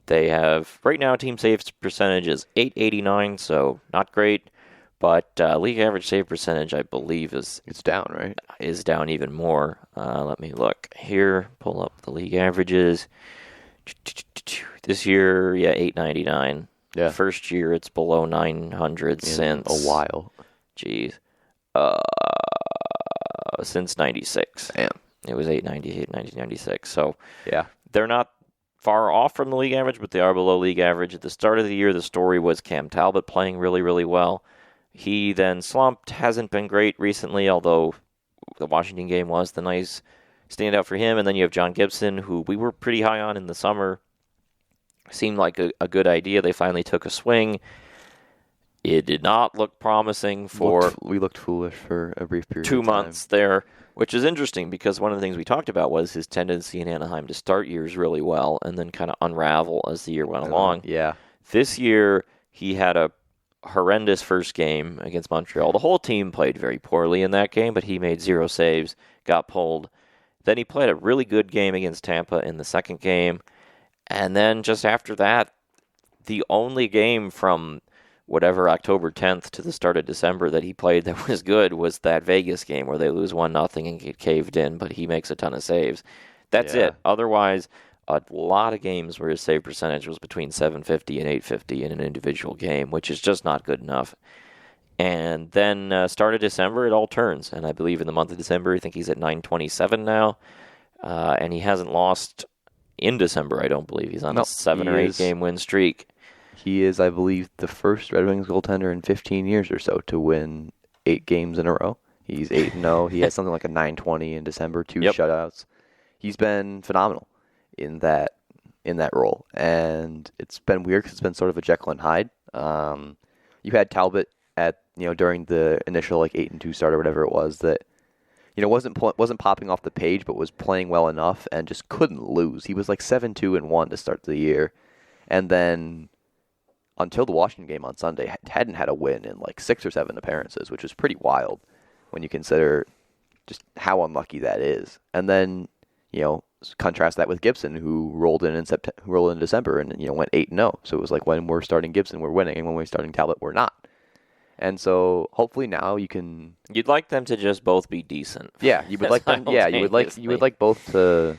They have, right now, team saves percentage is .889, so not great, but league average save percentage, I believe, It's down, right? is down even more. Let me look here, pull up the league averages. This year, yeah, .899. Yeah. First year, it's below 900 since a while. Jeez. Since 96. Damn. It was 898, 1996. So Yeah. they're not far off from the league average, but they are below league average. At the start of the year, the story was Cam Talbot playing really, really well. He then slumped, hasn't been great recently, although the Washington game was the nice standout for him. And then you have John Gibson, who we were pretty high on in the summer. Seemed like a good idea. They finally took a swing. It did not look promising for... We looked foolish for a brief period 2 of time. months there, which is interesting because one of the things we talked about was his tendency in Anaheim to start years really well and then kind of unravel as the year went along. Yeah. This year, he had a horrendous first game against Montreal. The whole team played very poorly in that game, but he made 0 saves, got pulled. Then he played a really good game against Tampa in the second game. And then just after that, the only game from whatever October 10th to the start of December that he played that was good was that Vegas game where they lose 1-0 and get caved in, but he makes a ton of saves. That's it. Otherwise, a lot of games where his save percentage was between 750 and 850 in an individual game, which is just not good enough. And then start of December, it all turns. And I believe in the month of December, I think he's at 927 now. And he hasn't lost in December, I don't believe. He's on a 7 or 8 game win streak. He is, I believe, the first Red Wings goaltender in 15 years or so to win 8 games in a row. He's 8-0. He has something like a 920 in December, 2 shutouts. He's been phenomenal in that role, and it's been weird because it's been sort of a Jekyll and Hyde. You had Talbot at during the initial 8-2 start or whatever it was that wasn't popping off the page, but was playing well enough and just couldn't lose. He was like 7-2-1 to start the year, and then until the Washington game on Sunday, hadn't had a win in like 6 or 7 appearances, which is pretty wild when you consider just how unlucky that is. And then, contrast that with Gibson, who rolled in December and went 8-0. So it was like when we're starting Gibson, we're winning, and when we're starting Talbot, we're not. And so hopefully now you can. You'd like them to just both be decent. Yeah, you would like them. Yeah, you would like both to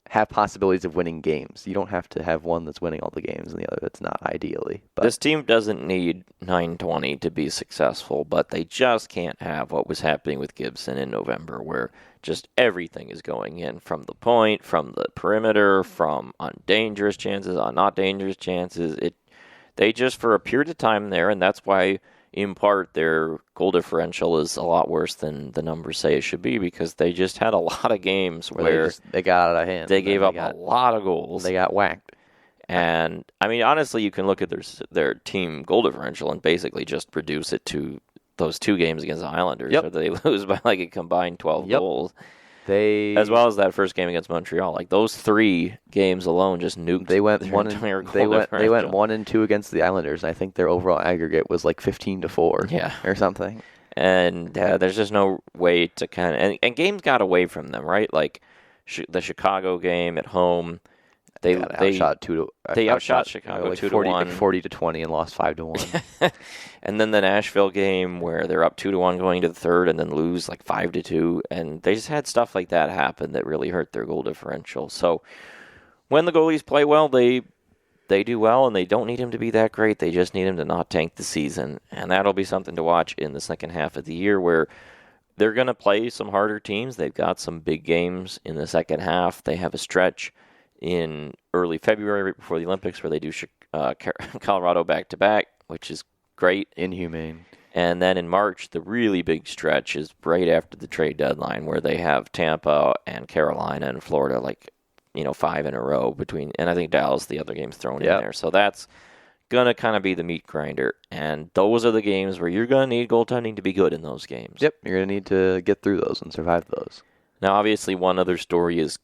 have possibilities of winning games. You don't have to have one that's winning all the games and the other that's not, ideally. But this team doesn't need 920 to be successful, but they just can't have what was happening with Gibson in November, where just everything is going in from the point, from the perimeter, from on dangerous chances, on not dangerous chances. They just, for a period of time there, and that's why, in part, their goal differential is a lot worse than the numbers say it should be, because they just had a lot of games where they got out of hand. They gave up a lot of goals. They got whacked. And, I mean, honestly, you can look at their team goal differential and basically just reduce it to those 2 games against the Islanders, where they lose by like a combined 12 goals. As well as that first game against Montreal, like those 3 games alone just nuked. They went their 1 entire goal they went differential. 1-2 against the Islanders. I think their overall aggregate was like 15-4, or something. And there's just no way to kind of and games got away from them, right? Like the Chicago game at home, they outshot Chicago 2-1, 40-20, and lost 5-1. And then the Nashville game where they're up 2-1 going to the third, and then lose like 5-2, and they just had stuff like that happen that really hurt their goal differential. So when the goalies play well, they do well, and they don't need him to be that great. They just need him to not tank the season, and that'll be something to watch in the second half of the year, where they're going to play some harder teams. They've got some big games in the second half. They have a stretch in early February, right before the Olympics, where they do Colorado back-to-back, which is great. Inhumane. And then in March, the really big stretch is right after the trade deadline, where they have Tampa and Carolina and Florida, 5 in a row between, and I think Dallas, the other game's thrown in there. So that's going to kind of be the meat grinder. And those are the games where you're going to need goaltending to be good in those games. Yep, you're going to need to get through those and survive those. Now, obviously, one other story is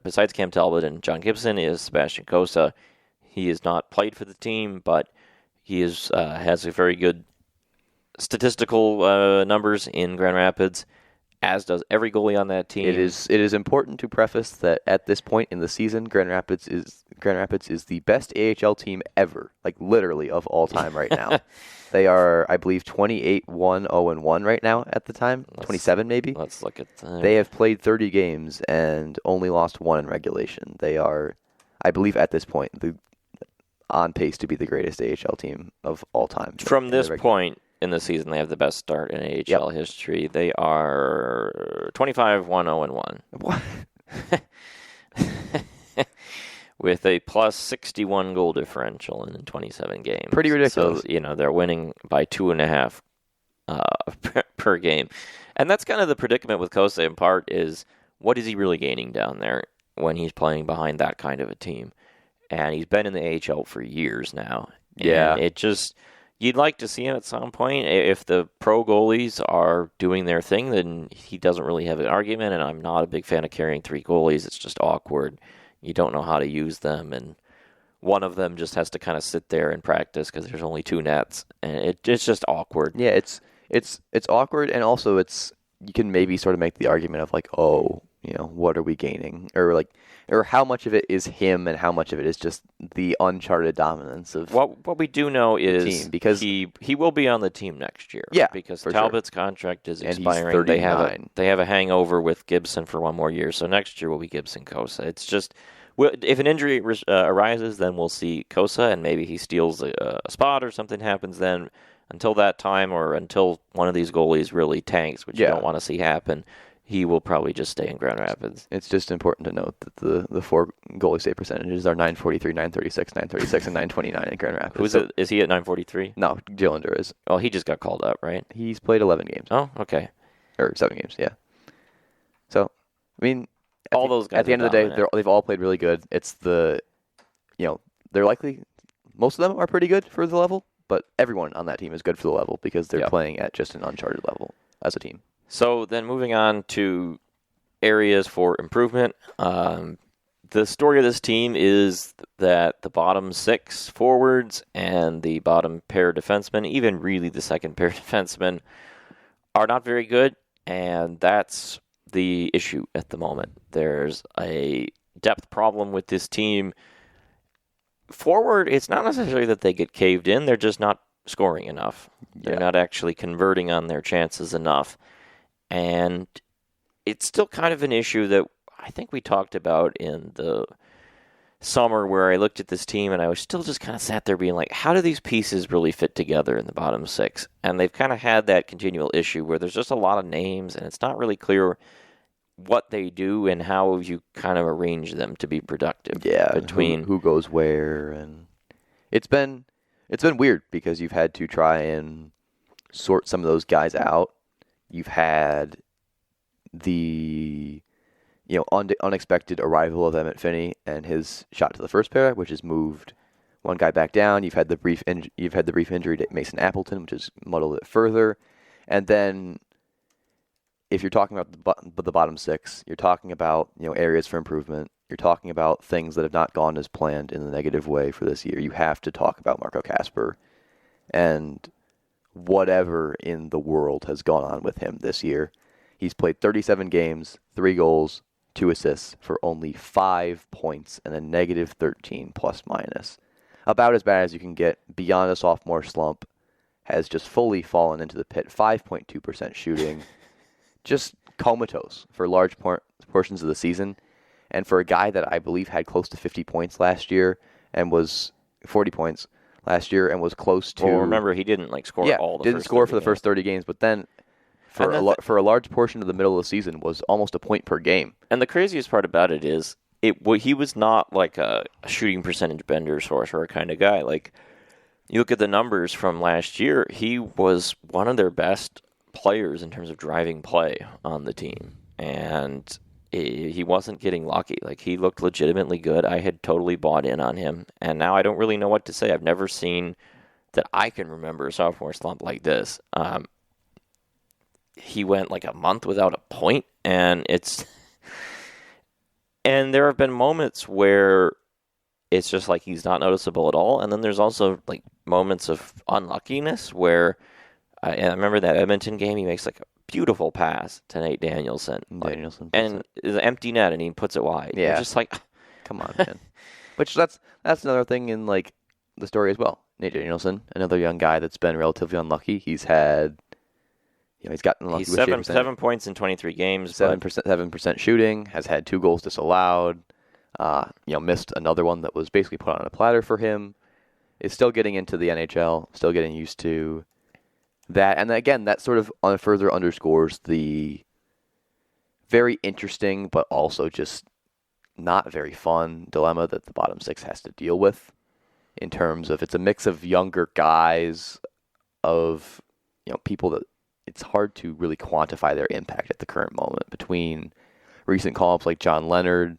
besides Cam Talbot and John Gibson, is Sebastian Cossa. He has not played for the team, but he has a very good statistical numbers in Grand Rapids. as does every goalie on that team. It is important to preface that at this point in the season, Grand Rapids is the best AHL team ever, like literally of all time right now. They are, I believe, 28-1-0-1 right now at the time. 27 maybe. Let's look at that. They have played 30 games and only lost 1 in regulation. They are, I believe, at this point, on pace to be the greatest AHL team of all time. From this point in the season, they have the best start in AHL history. They are 25-1-0-1. What? With a plus 61 goal differential in 27 games. Pretty ridiculous. So, they're winning by 2.5 per game. And that's kind of the predicament with Kosa in part is, what is he really gaining down there when he's playing behind that kind of a team? And he's been in the AHL for years now. Yeah. And you'd like to see him at some point. If the pro goalies are doing their thing, then he doesn't really have an argument, and I'm not a big fan of carrying 3 goalies. It's just awkward. You don't know how to use them, and one of them just has to kind of sit there and practice because there's only 2 nets, and it's just awkward. Yeah, it's awkward, and also you can maybe sort of make the argument of like, what are we gaining, or how much of it is him and how much of it is just the uncharted dominance of what we do know is team, because he will be on the team next year. Yeah, because Talbot's contract is expiring. And he's 39. They have a hangover with Gibson for 1 more year, so next year will be Gibson Kosa. It's just, if an injury arises, then we'll see Kosa, and maybe he steals a spot or something happens then. Until that time, or until one of these goalies really tanks, which you don't want to see happen, he will probably just stay in Grand Rapids. It's just important to note that the 4 goalie save percentages are 943, 936, 936, and 929 in Grand Rapids. Is he at 943? No, Gyllander is. Oh, he just got called up, right? He's played 11 games. Oh, okay. Or 7 games, yeah. So, I mean, those guys at the end of the day, they've all played really good. It's they're likely, most of them are pretty good for the level, but everyone on that team is good for the level because they're playing at just an uncharted level as a team. So then moving on to areas for improvement. The story of this team is that the bottom 6 forwards and the bottom pair defensemen, even really the second pair defensemen, are not very good, and that's the issue at the moment. There's a depth problem with this team. Forward, it's not necessarily that they get caved in, they're just not scoring enough. They're not actually converting on their chances enough. And it's still kind of an issue that I think we talked about in the summer, where I looked at this team and I was still just kind of sat there being like, how do these pieces really fit together in the bottom 6? And they've kind of had that continual issue where there's just a lot of names and it's not really clear what they do and how you kind of arrange them to be productive. Yeah, between who goes where, and it's been weird because you've had to try and sort some of those guys out. You've had the unexpected arrival of Emmett Finney and his shot to the first pair, which has moved one guy back down. You've had the brief injury to Mason Appleton, which has muddled it further, and then if you're talking about the bottom 6, you're talking about areas for improvement. You're talking about things that have not gone as planned in a negative way for this year. You have to talk about Marco Kasper and whatever in the world has gone on with him this year. He's played 37 games, 3 goals, 2 assists for only 5 points and a negative 13 plus minus. About as bad as you can get, beyond a sophomore slump, has just fully fallen into the pit. 5.2% shooting. Just comatose for large portions of the season. And for a guy that I believe had close to 50 points last year and was 40 points last year and was close to... Well, remember, he didn't score all the didn't score for the first 30 games, but then for a large portion of the middle of the season was almost a point per game. And the craziest part about it is he was not like a shooting percentage bender sorcerer kind of guy. Like, you look at the numbers from last year, he was one of their best players in terms of driving play on the team, and he wasn't getting lucky. Like, he looked legitimately good. I had totally bought in on him, and now I don't really know what to say. I've never seen that I can remember a sophomore slump like this. He went like a month without a point, and there have been moments where it's just like he's not noticeable at all, and then there's also like moments of unluckiness where I remember that Edmonton game, he makes like a beautiful pass to Nate Danielson. Danielson and it's an empty net, and he puts it wide. Yeah. You're just like, come on, man. Which that's another thing in like the story as well. Nate Danielson, another young guy that's been relatively unlucky. He's had, he's gotten unlucky he's with 7 points in 23 games. 7% shooting, has had 2 goals disallowed. Missed another one that was basically put on a platter for him. Is still getting into the NHL, still getting used to that. And again, that sort of further underscores the very interesting but also just not very fun dilemma that the bottom 6 has to deal with in terms of it's a mix of younger guys, of people that it's hard to really quantify their impact at the current moment, between recent call-ups like John Leonard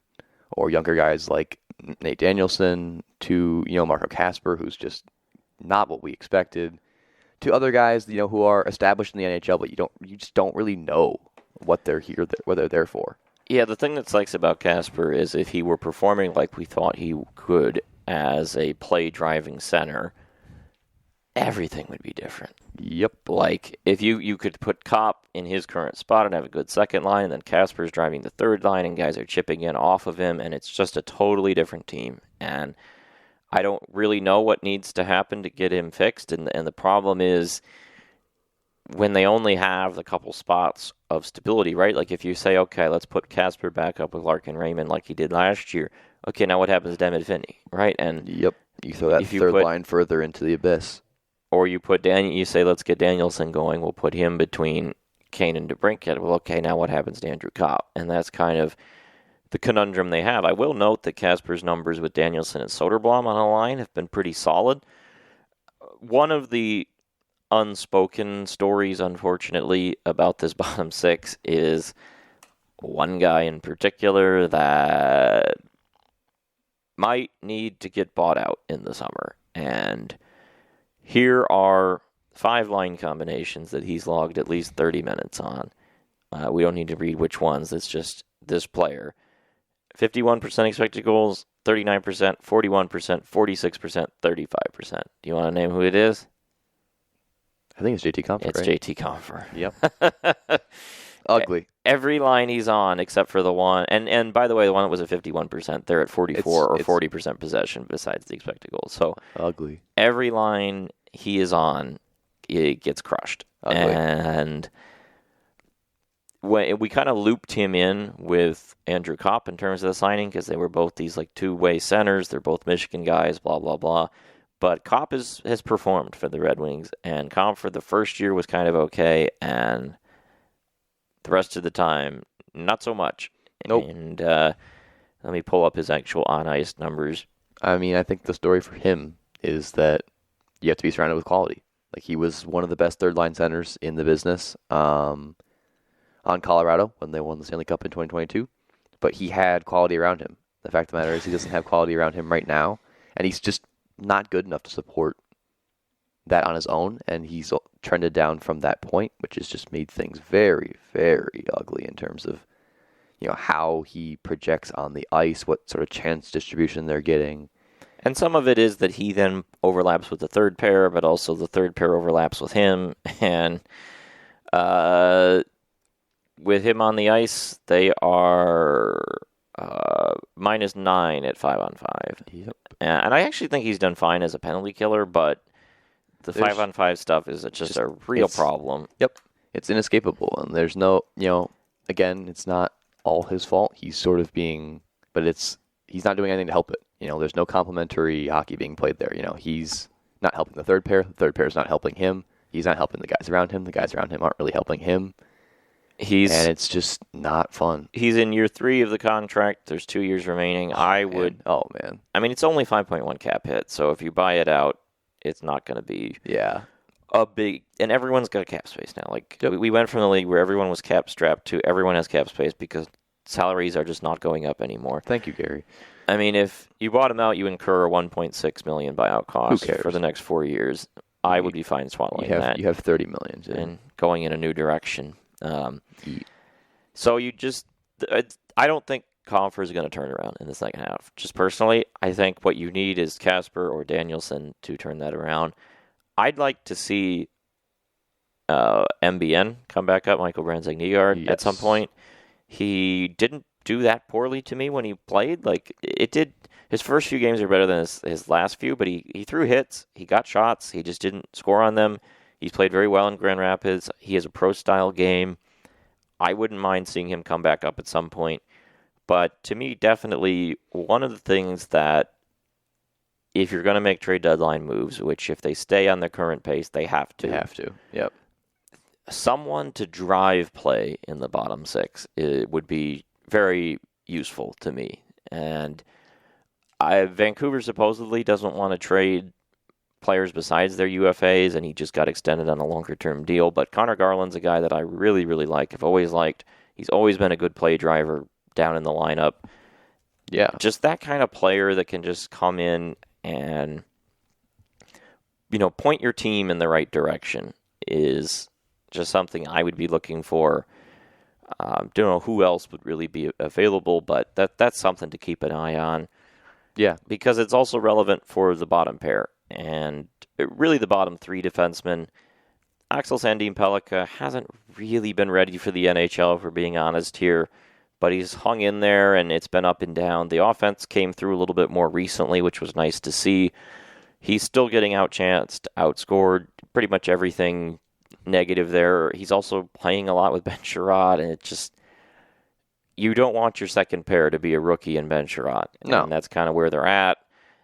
or younger guys like Nate Danielson to Marco Kasper, who's just not what we expected, to other guys who are established in the NHL, but you just don't really know what they're there for. Yeah, the thing that sucks about Kasper is if he were performing like we thought he could as a play-driving center, everything would be different. Yep. Like, if you could put Kopp in his current spot and have a good second line, then Kasper's driving the third line and guys are chipping in off of him, and it's just a totally different team. And I don't really know what needs to happen to get him fixed, and the problem is when they only have the couple spots of stability, right? Like if you say, okay, let's put Kasper back up with Larkin Raymond like he did last year. Okay, now what happens to Emmett Finney, right? And yep, you throw that third line further into the abyss. Or you put you say, let's get Danielson going. We'll put him between Kane and DeBrincat. Well, okay, now what happens to Andrew Kopp? And that's kind of the conundrum they have. I will note that Kasper's numbers with Danielson and Soderblom on a line have been pretty solid. One of the unspoken stories, unfortunately, about this bottom 6 is one guy in particular that might need to get bought out in the summer. And here are 5 line combinations that he's logged at least 30 minutes on. We don't need to read which ones. It's just this player. 51% expected goals, 39%, 41%, 46%, 35%. Do you want to name who it is? I think it's JT Compher. It's right? JT Compher. Yep. Ugly. Every line he's on except for the one. And by the way, the one that was at 51%, they're at 44 or 40% possession besides the expected goals. So ugly. Every line he is on, it gets crushed. Ugly. And we kind of looped him in with Andrew Kopp in terms of the signing because they were both these like two-way centers. They're both Michigan guys, blah, blah, blah. But Kopp has performed for the Red Wings, and Kopp for the first year was kind of okay, and the rest of the time, not so much. Nope. And let me pull up his actual on-ice numbers. I mean, I think the story for him is that you have to be surrounded with quality. Like, he was one of the best third-line centers in the business on Colorado when they won the Stanley Cup in 2022, but he had quality around him. The fact of the matter is he doesn't have quality around him right now, and he's just not good enough to support that on his own, and he's trended down from that point, which has just made things very, very ugly in terms of how he projects on the ice, what sort of chance distribution they're getting. And some of it is that he then overlaps with the third pair, but also the third pair overlaps with him, and with him on the ice, they are -9 at 5-on-5. Yep. And I actually think he's done fine as a penalty killer, but the 5-on-5 stuff is just a real problem. Yep. It's inescapable, and there's no, again, it's not all his fault. He's sort of but he's not doing anything to help it. There's no complimentary hockey being played there. He's not helping the third pair. The third pair is not helping him. He's not helping the guys around him. The guys around him aren't really helping him. And it's just not fun. He's in year 3 of the contract. There's 2 years remaining. Oh, man. I mean, it's only 5.1 cap hit, so if you buy it out, it's not going to be a big... And everyone's got a cap space now. Like, we went from the league where everyone was cap strapped to everyone has cap space because salaries are just not going up anymore. Thank you, Gary. I mean, if you bought him out, you incur a $1.6 million buyout cost for the next 4 years. I would be fine swallowing that. You have $30 million. And going in a new direction. So I don't think Compher is going to turn around in the second half. Just personally, I think what you need is Kasper or Danielson to turn that around. I'd like to see MBN come back up, Michael Brandsegg-Nygaard, at some point. He didn't do that poorly to me when he played. Like, it did. His first few games are better than his last few, but he threw hits. He got shots. He just didn't score on them. He's played very well in Grand Rapids. He has a pro-style game. I wouldn't mind seeing him come back up at some point. But to me, definitely one of the things that if you're going to make trade deadline moves, which if they stay on their current pace, they have to. They have to, yep. Someone to drive play in the bottom six would be very useful to me. And Vancouver supposedly doesn't want to trade players besides their UFAs, and he just got extended on a longer-term deal. But Connor Garland's a guy that I really, really like. I've always liked. He's always been a good play driver down in the lineup. Yeah. Just that kind of player that can just come in and, point your team in the right direction is just something I would be looking for. Don't know who else would really be available, but that's something to keep an eye on. Yeah. Because it's also relevant for the bottom pair. And really the bottom three defensemen. Axel Sandin-Pellikka hasn't really been ready for the NHL, if we're being honest here. But he's hung in there, and it's been up and down. The offense came through a little bit more recently, which was nice to see. He's still getting outchanced, outscored, pretty much everything negative there. He's also playing a lot with Ben Sherratt, and it just... You don't want your second pair to be a rookie in Ben Sherratt. No. And that's kind of where they're at.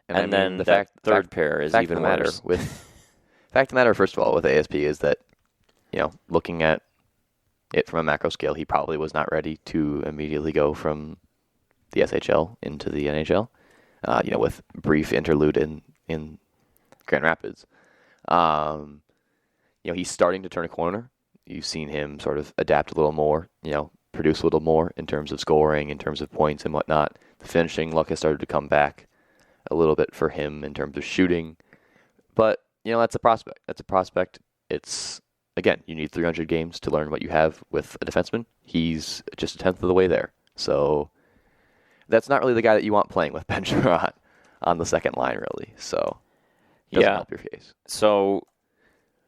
And then the third pair is even worse. Fact of the matter, first of all, with ASP is that, looking at it from a macro scale, he probably was not ready to immediately go from the SHL into the NHL, with brief interlude in Grand Rapids. He's starting to turn a corner. You've seen him sort of adapt a little more, produce a little more in terms of scoring, in terms of points and whatnot. The finishing luck has started to come back a little bit for him in terms of shooting. But, that's a prospect. It's, again, you need 300 games to learn what you have with a defenseman. He's just a tenth of the way there. So that's not really the guy that you want playing with Ben Sherratt on the second line, really. So it doesn't help your case. So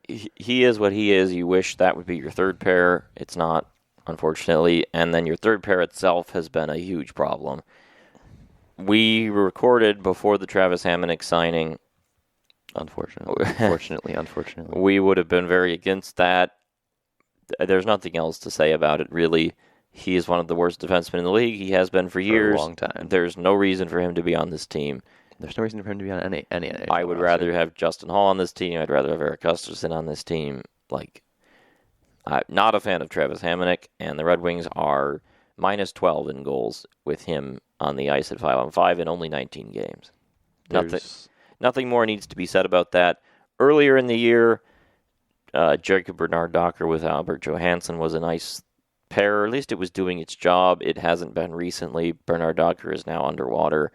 he is what he is. You wish that would be your third pair. It's not, unfortunately. And then your third pair itself has been a huge problem. We recorded before the Travis Hamonic signing. Unfortunately. We would have been very against that. There's nothing else to say about it, really. He is one of the worst defensemen in the league. He has been for years. For a long time. There's no reason for him to be on this team. There's no reason for him to be on any I would rather have Justin Hall on this team. I'd rather have Eric Gustafsson on this team. I'm not a fan of Travis Hamonic, and the Red Wings are minus 12 in goals with him on the ice at 5-on-5 in only 19 games. Nothing more needs to be said about that. Earlier in the year, Jacob Bernard-Docker with Albert Johansson was a nice pair, or at least it was doing its job. It hasn't been recently. Bernard-Docker is now underwater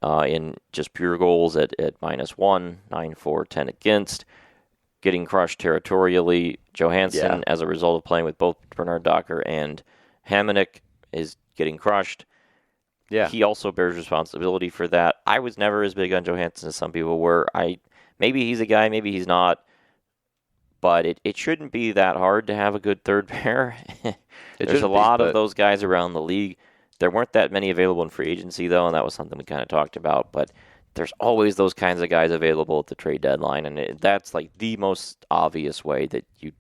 in just pure goals at -1, 9-4, 10 against, getting crushed territorially. Johansson, as a result of playing with both Bernard-Docker and Hamonic, is getting crushed. Yeah. He also bears responsibility for that. I was never as big on Johansson as some people were. Maybe he's a guy, maybe he's not. But it shouldn't be that hard to have a good third pair. There's a lot of those guys around the league. There weren't that many available in free agency, though, and that was something we kind of talked about. But there's always those kinds of guys available at the trade deadline, and that's like the most obvious way that you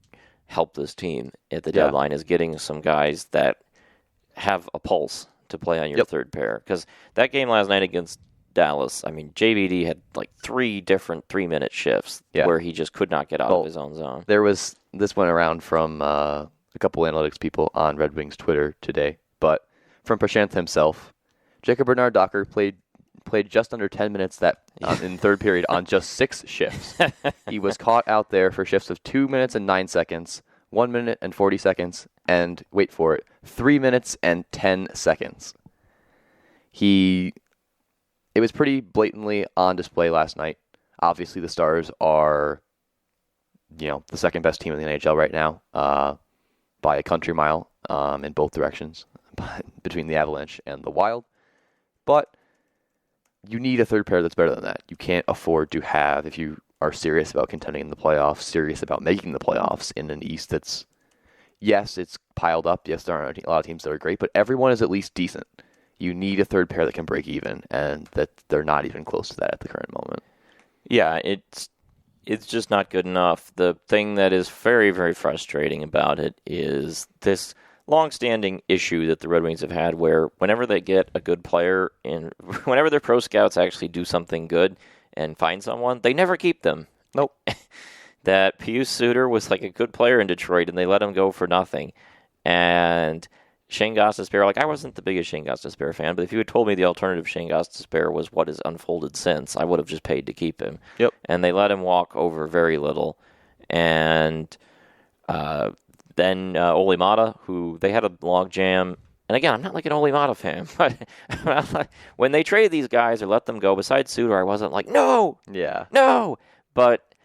help this team at the deadline is getting some guys that have a pulse to play on your third pair. Because that game last night against Dallas, JBD had like 3 different 3-minute shifts where he just could not get out of his own zone. This went around from a couple analytics people on Red Wings Twitter today, but from Prashanth himself, Jacob Bernard-Docker played just under 10 minutes in third period on just 6 shifts. He was caught out there for shifts of 2 minutes and 9 seconds, 1 minute and 40 seconds, and, wait for it, 3 minutes and 10 seconds. It was pretty blatantly on display last night. Obviously, the Stars are, the second best team in the NHL right now, by a country mile, in both directions, between the Avalanche and the Wild. But you need a third pair that's better than that. You can't afford to have, if you are serious about contending in the playoffs, serious about making the playoffs in an East that's, yes, it's piled up. Yes, there aren't a lot of teams that are great, but everyone is at least decent. You need a third pair that can break even, and that they're not even close to that at the current moment. Yeah, it's just not good enough. The thing that is very, very frustrating about it is this long-standing issue that the Red Wings have had where whenever they get a good player and whenever their pro scouts actually do something good and find someone, they never keep them. Nope. That Pius Suter was like a good player in Detroit and they let him go for nothing. And Shane Gostisbehere, like I wasn't the biggest Shane Gostisbehere fan, but if you had told me the alternative Shane Gostisbehere was what has unfolded since, I would have just paid to keep him. Yep. And they let him walk over very little. And then Ole Mata, who they had a log jam. And again, I'm not like an Ole Mata fan, but when they traded these guys or let them go, besides Suter, I wasn't like, no, but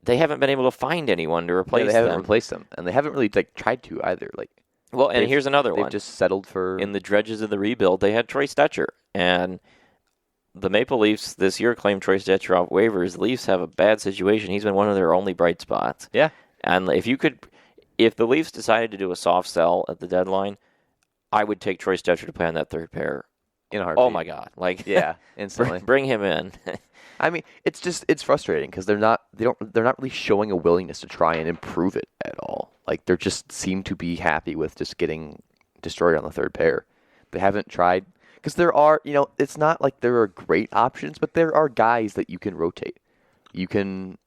they haven't been able to find anyone to replace them. They haven't replaced them, and they haven't really tried to either. Well, and here's another one. They've just settled for... In the dredges of the rebuild, they had Troy Stetcher, and the Maple Leafs this year claimed Troy Stetcher off waivers. The Leafs have a bad situation. He's been one of their only bright spots. Yeah. And if the Leafs decided to do a soft sell at the deadline, I would take Troy Stetcher to play on that third pair. In a heartbeat. Oh my God! Yeah, instantly. Bring him in. I mean, it's frustrating because they're not really showing a willingness to try and improve it at all. Like they just seem to be happy with just getting destroyed on the third pair. They haven't tried because there are, it's not like there are great options, but there are guys that you can rotate. You can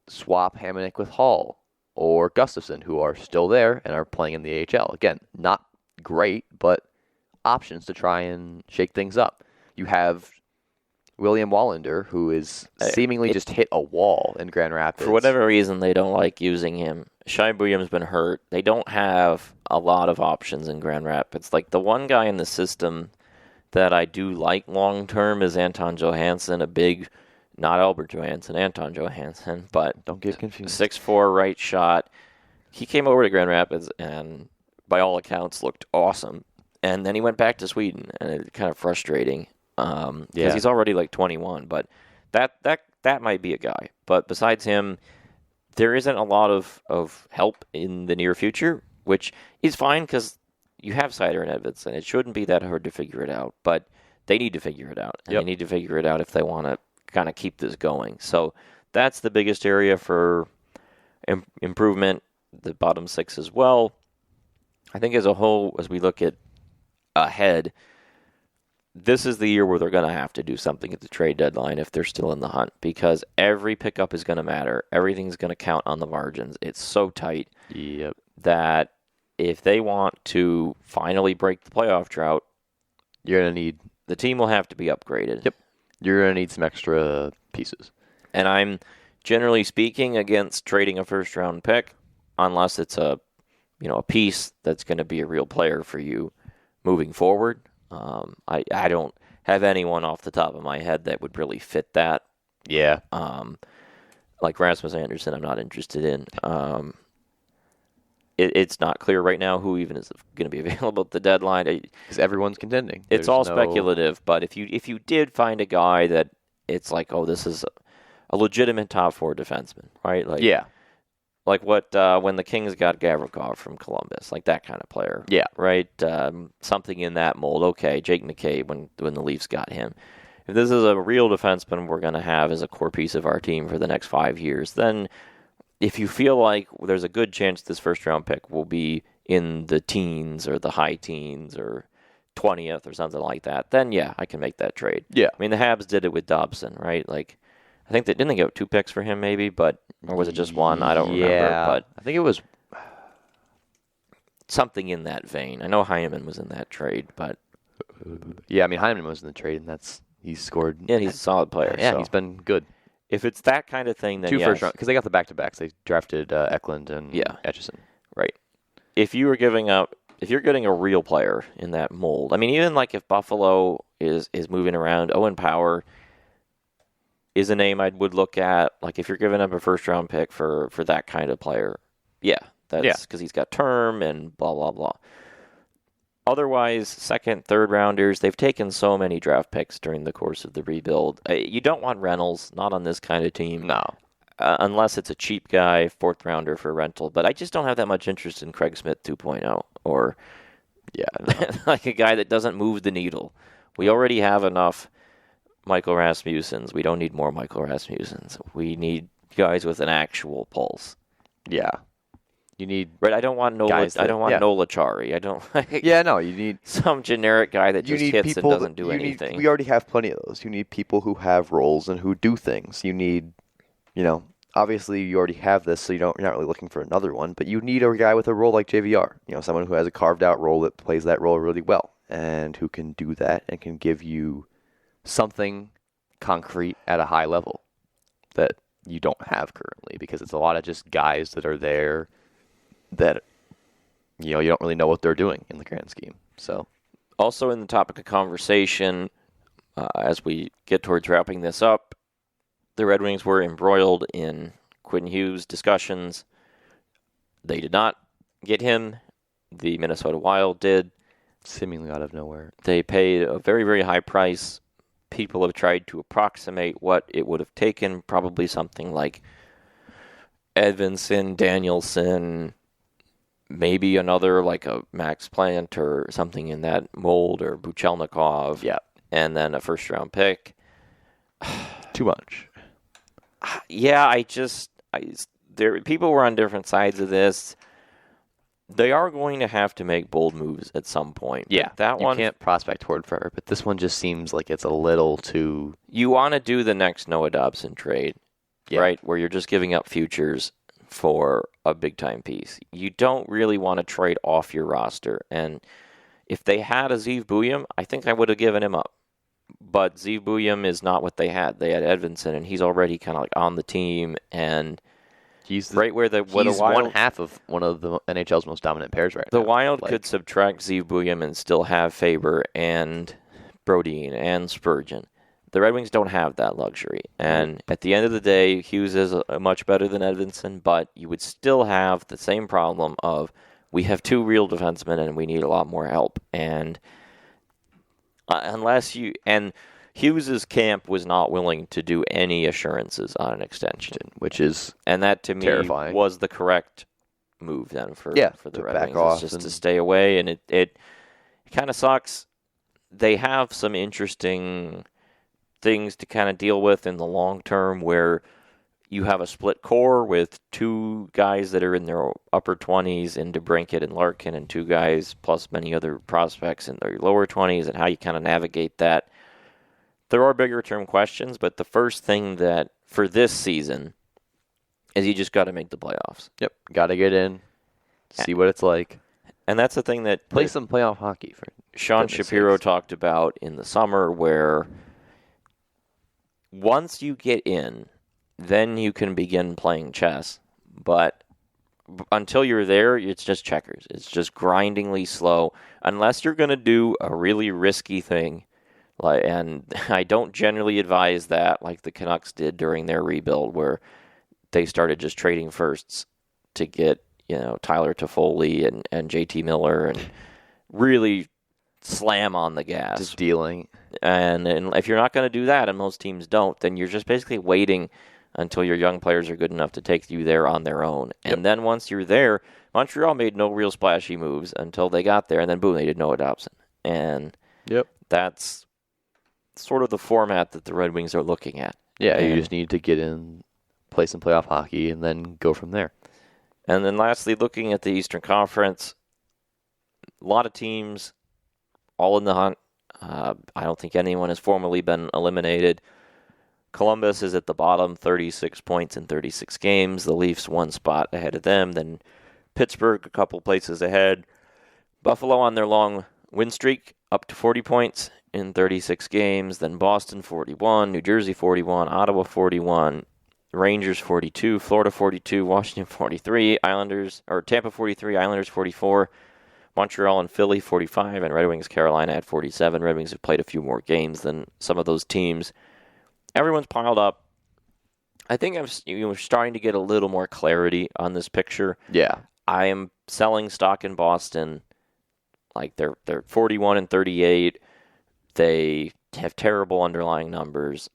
swap Hamonic with Hall or Gustafsson, who are still there and are playing in the AHL. Again, not great, but options to try and shake things up. You have William Wallander, who is seemingly just hit a wall in Grand Rapids. For whatever reason, they don't like using him. Shai Buyam's been hurt. They don't have a lot of options in Grand Rapids. Like the one guy in the system that I do like long-term is Anton Johansson, a big, not Albert Johansson, Anton Johansson, but don't get confused. 6'4" right shot. He came over to Grand Rapids and, by all accounts, looked awesome. And then he went back to Sweden, and it's kind of frustrating because he's already like 21. But that might be a guy. But besides him, there isn't a lot of help in the near future, which is fine because you have Seider and Edvinsson. It shouldn't be that hard to figure it out. But they need to figure it out. And they need to figure it out if they want to kind of keep this going. So that's the biggest area for improvement. The bottom six as well. I think as a whole, as we look at ahead, this is the year where they're going to have to do something at the trade deadline if they're still in the hunt, because every pickup is going to matter. Everything's going to count on the margins. It's so tight that if they want to finally break the playoff drought, you're going to need... The team will have to be upgraded. Yep. You're going to need some extra pieces. And I'm, generally speaking, against trading a first-round pick unless it's a piece that's going to be a real player for you moving forward. I don't have anyone off the top of my head that would really fit that. Yeah. Like Rasmus Anderson, I'm not interested in. It's not clear right now who even is going to be available at the deadline. Because everyone's contending. It's all speculative, but if you did find a guy that it's like, oh, this is a legitimate top four defenseman, right? Like, yeah. Like what when the Kings got Gavrikov from Columbus, like that kind of player. Yeah. Right? Something in that mold. Okay, Jake McCabe when the Leafs got him. If this is a real defenseman we're going to have as a core piece of our team for the next 5 years, then if you feel like there's a good chance this first-round pick will be in the teens or the high teens or 20th or something like that, then yeah, I can make that trade. Yeah. I mean, the Habs did it with Dobson, right? Like, I think they didn't get 2 picks for him, maybe, or was it just 1? I don't remember. But I think it was something in that vein. I know Hyman was in that trade, but yeah, I mean Hyman was in the trade, and he's scored. Yeah, he's a solid player. Yeah, so he's been good. If it's that kind of thing, then 2 yes. first round because they got the back-to-backs. They drafted Eklund and Etchison. Right. If you're getting a real player in that mold, I mean, even like if Buffalo is moving around, Owen Power is a name I would look at. Like if you're giving up a first-round pick for that kind of player, that's because he's got term and blah, blah, blah. Otherwise, second, third rounders, they've taken so many draft picks during the course of the rebuild. You don't want Reynolds, not on this kind of team. No. unless it's a cheap guy, 4th rounder for rental. But I just don't have that much interest in Craig Smith 2.0 or like a guy that doesn't move the needle. We already have enough Michael Rasmussens. We don't need more Michael Rasmussens. We need guys with an actual pulse. Yeah. You need right. I don't want Nola. I don't want Nola Chari. I don't. You need some generic guy that just hits and doesn't do anything. We already have plenty of those. You need people who have roles and who do things. You need, obviously you already have this, so you're not really looking for another one. But you need a guy with a role like JVR. Someone who has a carved out role that plays that role really well and who can do that and can give you something concrete at a high level that you don't have currently, because it's a lot of just guys that are there that you don't really know what they're doing in the grand scheme. So, also in the topic of conversation, as we get towards wrapping this up, the Red Wings were embroiled in Quinn Hughes discussions. They did not get him. The Minnesota Wild did. Seemingly out of nowhere. They paid a very, very high price. People have tried to approximate what it would have taken, probably something like Edvinsson, Danielson, maybe another like a Max Plant or something in that mold, or Buchelnikov. Yeah. And then a first-round pick. Too much. Yeah, people were on different sides of this. They are going to have to make bold moves at some point. Yeah, you can't prospect toward forever, but this one just seems like it's a little too... You want to do the next Noah Dobson trade, right, where you're just giving up futures for a big-time piece. You don't really want to trade off your roster, and if they had a Zeev Buium, I think I would have given him up. But Zeev Buium is not what they had. They had Edvinsson, and he's already kind of like on the team, and... He's right where the Wild, one half of one of the NHL's most dominant pairs right now. The Wild could subtract Zeev Buium and still have Faber and Brodin and Spurgeon. The Red Wings don't have that luxury. And at the end of the day, Hughes is much better than Edvinsson, but you would still have the same problem of we have 2 real defensemen and we need a lot more help. And Hughes' camp was not willing to do any assurances on an extension, and that to me terrifying. Was the correct move then for the Red Wings. Off just to stay away, and it kind of sucks. They have some interesting things to kind of deal with in the long term, where you have a split core with 2 guys that are in their upper 20s in DeBrincat and Larkin, and 2 guys plus many other prospects in their lower 20s, and how you kind of navigate that. There are bigger term questions, but the first thing that for this season is you just got to make the playoffs. Yep, got to get in, see what it's like. And that's the thing that play some playoff hockey. Sean Shapiro talked about in the summer, where once you get in, then you can begin playing chess. But until you're there, it's just checkers. It's just grindingly slow. Unless you're going to do a really risky thing. And I don't generally advise that, like the Canucks did during their rebuild, where they started just trading firsts to get, Tyler Toffoli and JT Miller, and really slam on the gas. Just dealing. And if you're not going to do that, and most teams don't, then you're just basically waiting until your young players are good enough to take you there on their own. And then once you're there, Montreal made no real splashy moves until they got there, and then boom, they did Noah Dobson. And that's sort of the format that the Red Wings are looking at. Yeah, you just need to get in, play some playoff hockey, and then go from there. And then lastly, looking at the Eastern Conference, a lot of teams all in the hunt. I don't think anyone has formally been eliminated. Columbus is at the bottom, 36 points in 36 games. The Leafs 1 spot ahead of them. Then Pittsburgh a couple places ahead. Buffalo on their long win streak, up to 40 points in 36 games. Then Boston 41, New Jersey 41, Ottawa 41, Rangers 42, Florida 42, Washington 43, Tampa 43, Islanders 44, Montreal and Philly 45, and Red Wings Carolina at 47. Red Wings have played a few more games than some of those teams. Everyone's piled up. I think I'm starting to get a little more clarity on this picture. Yeah. I am selling stock in Boston. Like they're 41 and 38. They have terrible underlying numbers.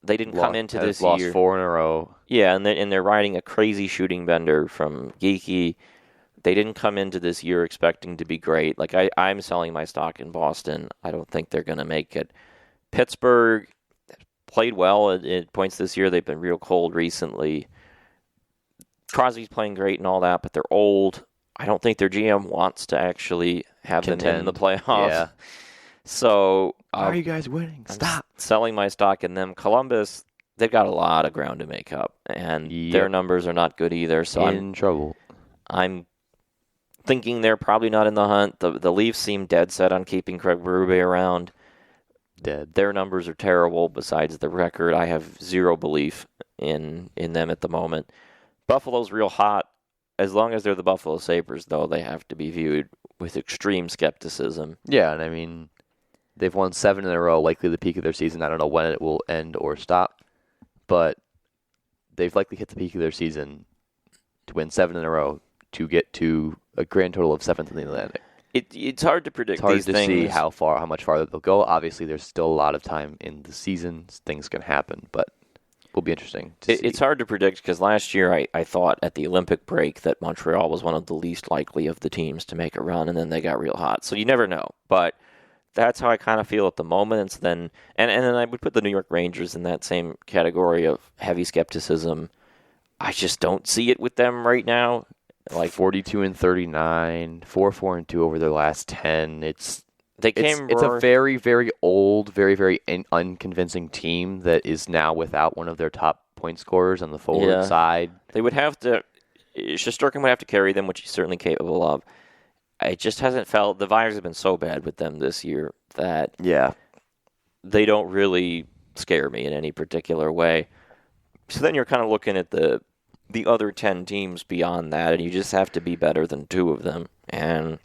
they didn't come into this lost year. 4 in a row. Yeah, and they're riding a crazy shooting bender from Geeky. They didn't come into this year expecting to be great. Like, I'm selling my stock in Boston. I don't think they're going to make it. Pittsburgh played well at points this year. They've been real cold recently. Crosby's playing great and all that, but they're old. I don't think their GM wants to actually have them in the playoffs. Yeah. So, Why are you guys winning? Stop. Selling my stock in them. Columbus, they've got a lot of ground to make up, and their numbers are not good either. So in trouble. I'm thinking they're probably not in the hunt. The Leafs seem dead set on keeping Craig Berube around. Dead. Their numbers are terrible. Besides the record, I have zero belief in them at the moment. Buffalo's real hot. As long as they're the Buffalo Sabres, though, they have to be viewed with extreme skepticism. Yeah, and I mean, they've won 7 in a row, likely the peak of their season. I don't know when it will end or stop, but they've likely hit the peak of their season to win 7 in a row to get to a grand total of 7th in the Atlantic. It's hard to predict It's hard these to things. see how much farther they'll go. Obviously, there's still a lot of time in the season. Things can happen, but will be interesting to see. It's hard to predict because last year I thought at the Olympic break that Montreal was one of the least likely of the teams to make a run, and then they got real hot. So you never know. But that's how I kind of feel at the moment. And then I would put the New York Rangers in that same category of heavy skepticism. I just don't see it with them right now. Like 42-39, 4-4-2 over their last 10. It's a very, very old, very, very unconvincing team that is now without one of their top point scorers on the forward side. They would have to. Shesterkin would have to carry them, which he's certainly capable of. It just hasn't felt. The Vikings have been so bad with them this year that they don't really scare me in any particular way. So then you're kind of looking at the other 10 teams beyond that, and you just have to be better than 2 of them. And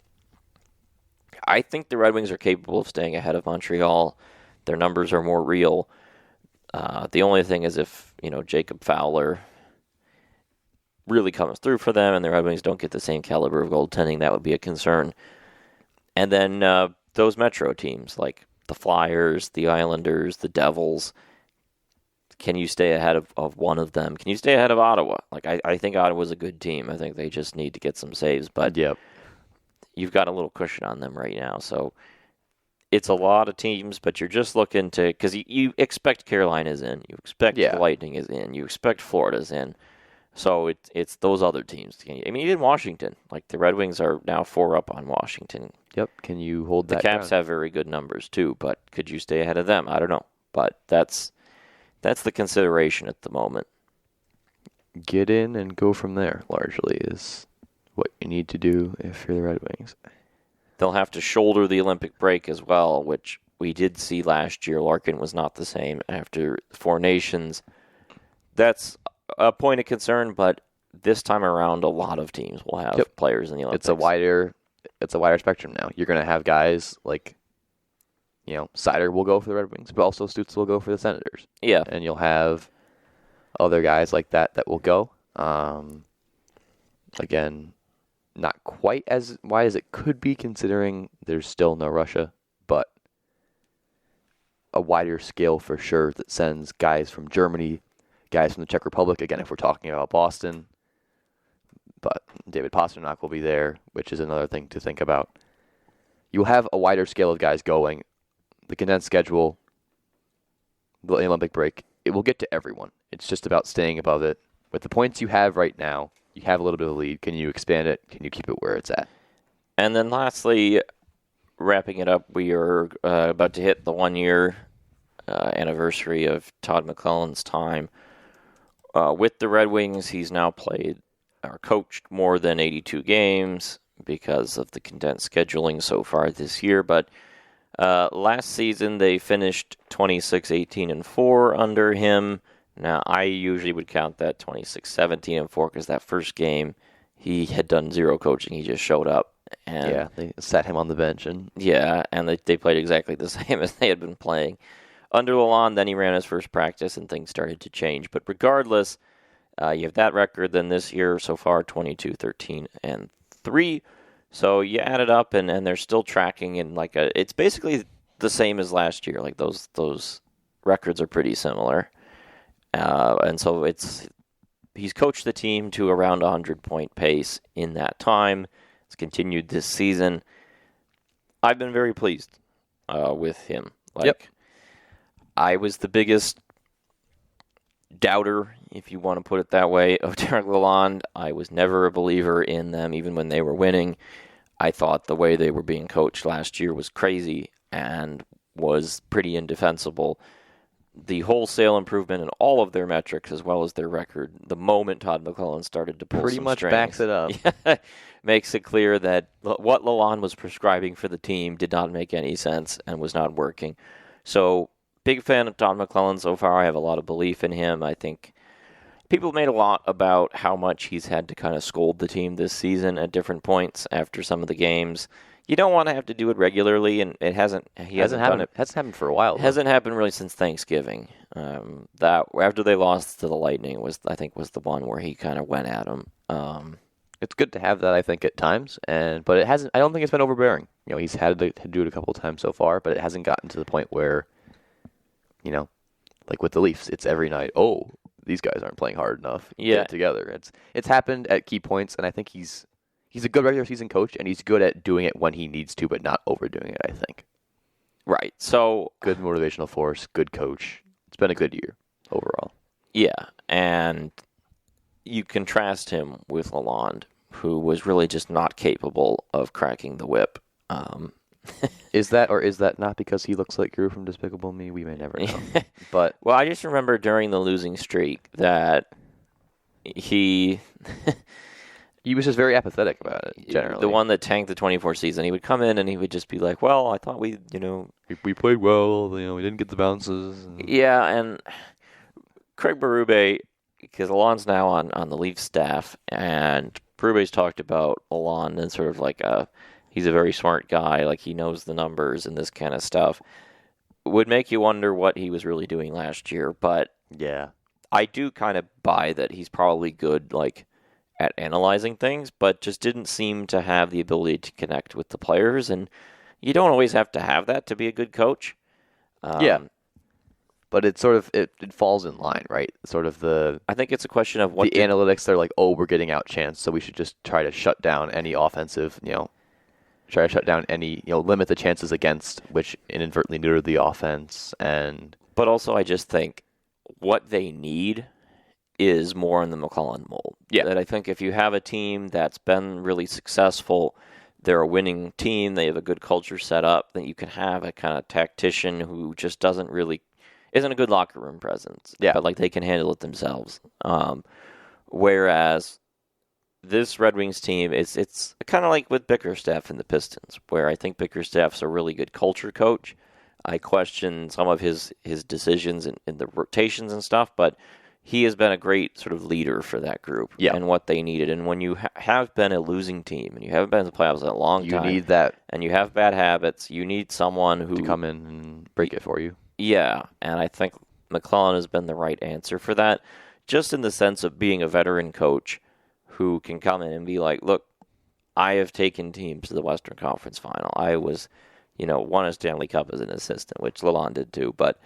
I think the Red Wings are capable of staying ahead of Montreal. Their numbers are more real. The only thing is if, Jacob Fowler really comes through for them and the Red Wings don't get the same caliber of goaltending, that would be a concern. And then those Metro teams like the Flyers, the Islanders, the Devils, can you stay ahead of one of them? Can you stay ahead of Ottawa? Like I think Ottawa's a good team. I think they just need to get some saves, but you've got a little cushion on them right now. So it's a lot of teams, but you're just looking to, because you expect Carolina's in, you expect the Lightning is in, you expect Florida's in. So it's those other teams. I mean, even Washington. Like the Red Wings are now 4 up on Washington. Yep. Can you hold that? The Caps have very good numbers too, but could you stay ahead of them? I don't know. But that's the consideration at the moment. Get in and go from there, largely, is what you need to do if you're the Red Wings. They'll have to shoulder the Olympic break as well, which we did see last year. Larkin was not the same after the 4 Nations. That's a point of concern, but this time around, a lot of teams will have players in the Olympics. It's a wider spectrum now. You're going to have guys like, Seider will go for the Red Wings, but also Stutz will go for the Senators. Yeah. And you'll have other guys like that will go. Again, not quite as wide as it could be considering there's still no Russia, but a wider scale for sure that sends guys from Germany, guys from the Czech Republic, again, if we're talking about Boston. But David Pastrnak will be there, which is another thing to think about. You'll have a wider scale of guys going. The condensed schedule, the Olympic break, it will get to everyone. It's just about staying above it. With the points you have right now, you have a little bit of a lead. Can you expand it? Can you keep it where it's at? And then lastly, wrapping it up, we are about to hit the 1-year anniversary of Todd McClellan's time. With the Red Wings, he's now played or coached more than 82 games because of the condensed scheduling so far this year. But last season, they finished 26-18-4 under him. Now, I usually would count that 26-17-4 because that first game, he had done 0 coaching. He just showed up. And they sat him on the bench. And they played exactly the same as they had been playing. Under Lalonde, then he ran his first practice, and things started to change. But regardless, you have that record. Then this year so far, 22-13-3. So you add it up, and they're still tracking in it's basically the same as last year. Like those records are pretty similar. And so he's coached the team to around a 100-point pace in that time. It's continued this season. I've been very pleased with him. I was the biggest doubter, if you want to put it that way, of Derek Lalonde. I was never a believer in them, even when they were winning. I thought the way they were being coached last year was crazy and was pretty indefensible. The wholesale improvement in all of their metrics, as well as their record, the moment Todd McClellan started to pull pretty some much strings, backs it up. makes it clear that what Lalonde was prescribing for the team did not make any sense and was not working. So, big fan of Todd McClellan so far. I have a lot of belief in him. I think people made a lot about how much he's had to kind of scold the team this season at different points after some of the games. You don't want to have to do it regularly, and he hasn't done it. Hasn't happened for a while. It hasn't happened really since Thanksgiving. That after they lost to the Lightning was the one where he kind of went at him. It's good to have that, I think, at times, but it hasn't. I don't think it's been overbearing. He's had to do it a couple of times so far, but it hasn't gotten to the point where, like with the Leafs, it's every night. Oh, these guys aren't playing hard enough. Yeah, get it together. It's happened at key points, and I think he's a good regular season coach, and he's good at doing it when he needs to, but not overdoing it. I think. Right. So good motivational force, good coach. It's been a good year overall. Yeah, and you contrast him with Lalonde, who was really just not capable of cracking the whip. Is that not because he looks like Gru from Despicable Me? We may never know. But well, I just remember during the losing streak that he was just very apathetic about it, generally. The one that tanked the 24 season, he would come in and he would just be like, well, I thought we played well, we didn't get the bounces. Yeah, and Craig Berube, because Lalonde's now on the Leafs staff, and Berube's talked about Lalonde and sort of like he's a very smart guy, like he knows the numbers and this kind of stuff. Would make you wonder what he was really doing last year, but yeah, I do kind of buy that he's probably good, like, at analyzing things, but just didn't seem to have the ability to connect with the players, and you don't always have to have that to be a good coach. Yeah, but it sort of it falls in line, right? Sort of I think it's a question of what the analytics. They're like, oh, we're getting outchanced, so we should just try to shut down any offensive, try to shut down any, limit the chances against, which inadvertently neuter the offense. But also, I just think what they need is more in the McClellan mold. Yeah. That I think if you have a team that's been really successful, they're a winning team, they have a good culture set up, then you can have a kind of tactician who just isn't a good locker room presence. Yeah. But they can handle it themselves. Whereas this Red Wings team, it's kind of like with Bickerstaff and the Pistons, where I think Bickerstaff's a really good culture coach. I question some of his decisions in the rotations and stuff, but he has been a great sort of leader for that group and what they needed. And when you have been a losing team and you haven't been in the playoffs in a long time, you need that, and you have bad habits, you need someone who to come in and break it for you. Yeah, and I think McClellan has been the right answer for that, just in the sense of being a veteran coach who can come in and be like, look, I have taken teams to the Western Conference Final. I was, won a Stanley Cup as an assistant, which Lalonde did too, but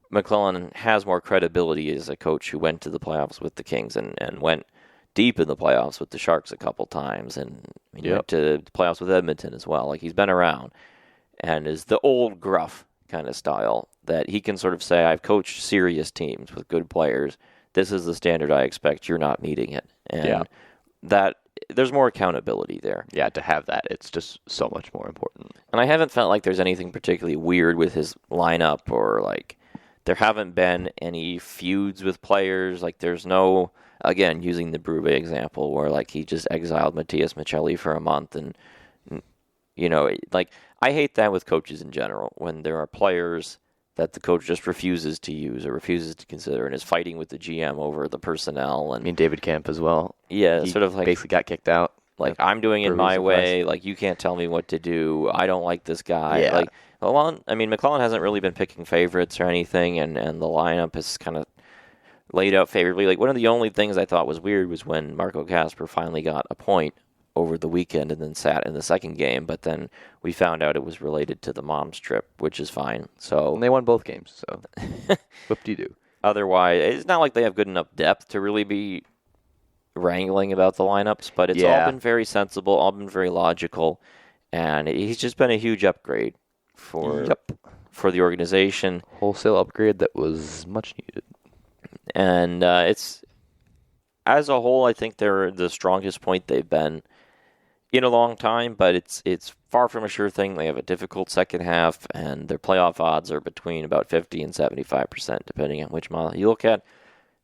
McClellan has more credibility as a coach who went to the playoffs with the Kings and went deep in the playoffs with the Sharks a couple times, and he went to the playoffs with Edmonton as well. Like, he's been around and is the old gruff kind of style that he can sort of say, I've coached serious teams with good players. This is the standard I expect. You're not meeting it. And that there's more accountability there. Yeah, to have that, it's just so much more important. And I haven't felt like there's anything particularly weird with his lineup, or there haven't been any feuds with players. There's no, again, using the Berube example, where he just exiled Matias Maccelli for a month, and I hate that with coaches in general, when there are players that the coach just refuses to use or refuses to consider and is fighting with the GM over the personnel. And David Camp as well. Yeah, he sort of basically got kicked out. I'm doing it my way. You can't tell me what to do. I don't like this guy. Yeah. McClellan hasn't really been picking favorites or anything, and the lineup is kind of laid out favorably. One of the only things I thought was weird was when Marco Kasper finally got a point over the weekend and then sat in the second game, but then we found out it was related to the mom's trip, which is fine. So and they won both games, so whoop-de-doo. otherwise, it's not like they have good enough depth to really be wrangling about the lineups, but it's all been very sensible, all been very logical, and he's just been a huge upgrade for the organization. Wholesale upgrade that was much needed. And it's, as a whole, I think they're the strongest point they've been in a long time, but it's far from a sure thing. They have a difficult second half, and their playoff odds are between about 50 and 75%, depending on which model you look at.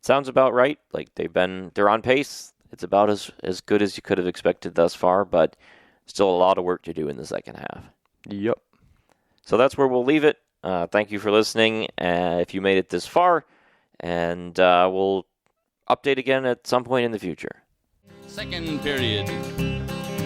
Sounds about right. Like they're on pace. It's about as good as you could have expected thus far, but still a lot of work to do in the second half. Yep. So that's where we'll leave it. Thank you for listening. If you made it this far, and we'll update again at some point in the future. Second period,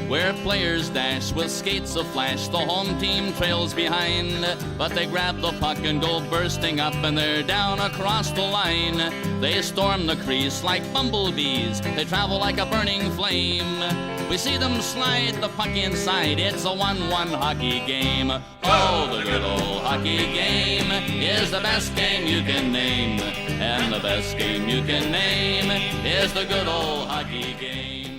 where players dash with skates aflash. The home team trails behind, but they grab the puck and go bursting up, and they're down across the line. They storm the crease like bumblebees. They travel like a burning flame. We see them slide the puck inside. It's a 1-1 hockey game. Oh, the good old hockey game is the best game you can name. And the best game you can name is the good old hockey game.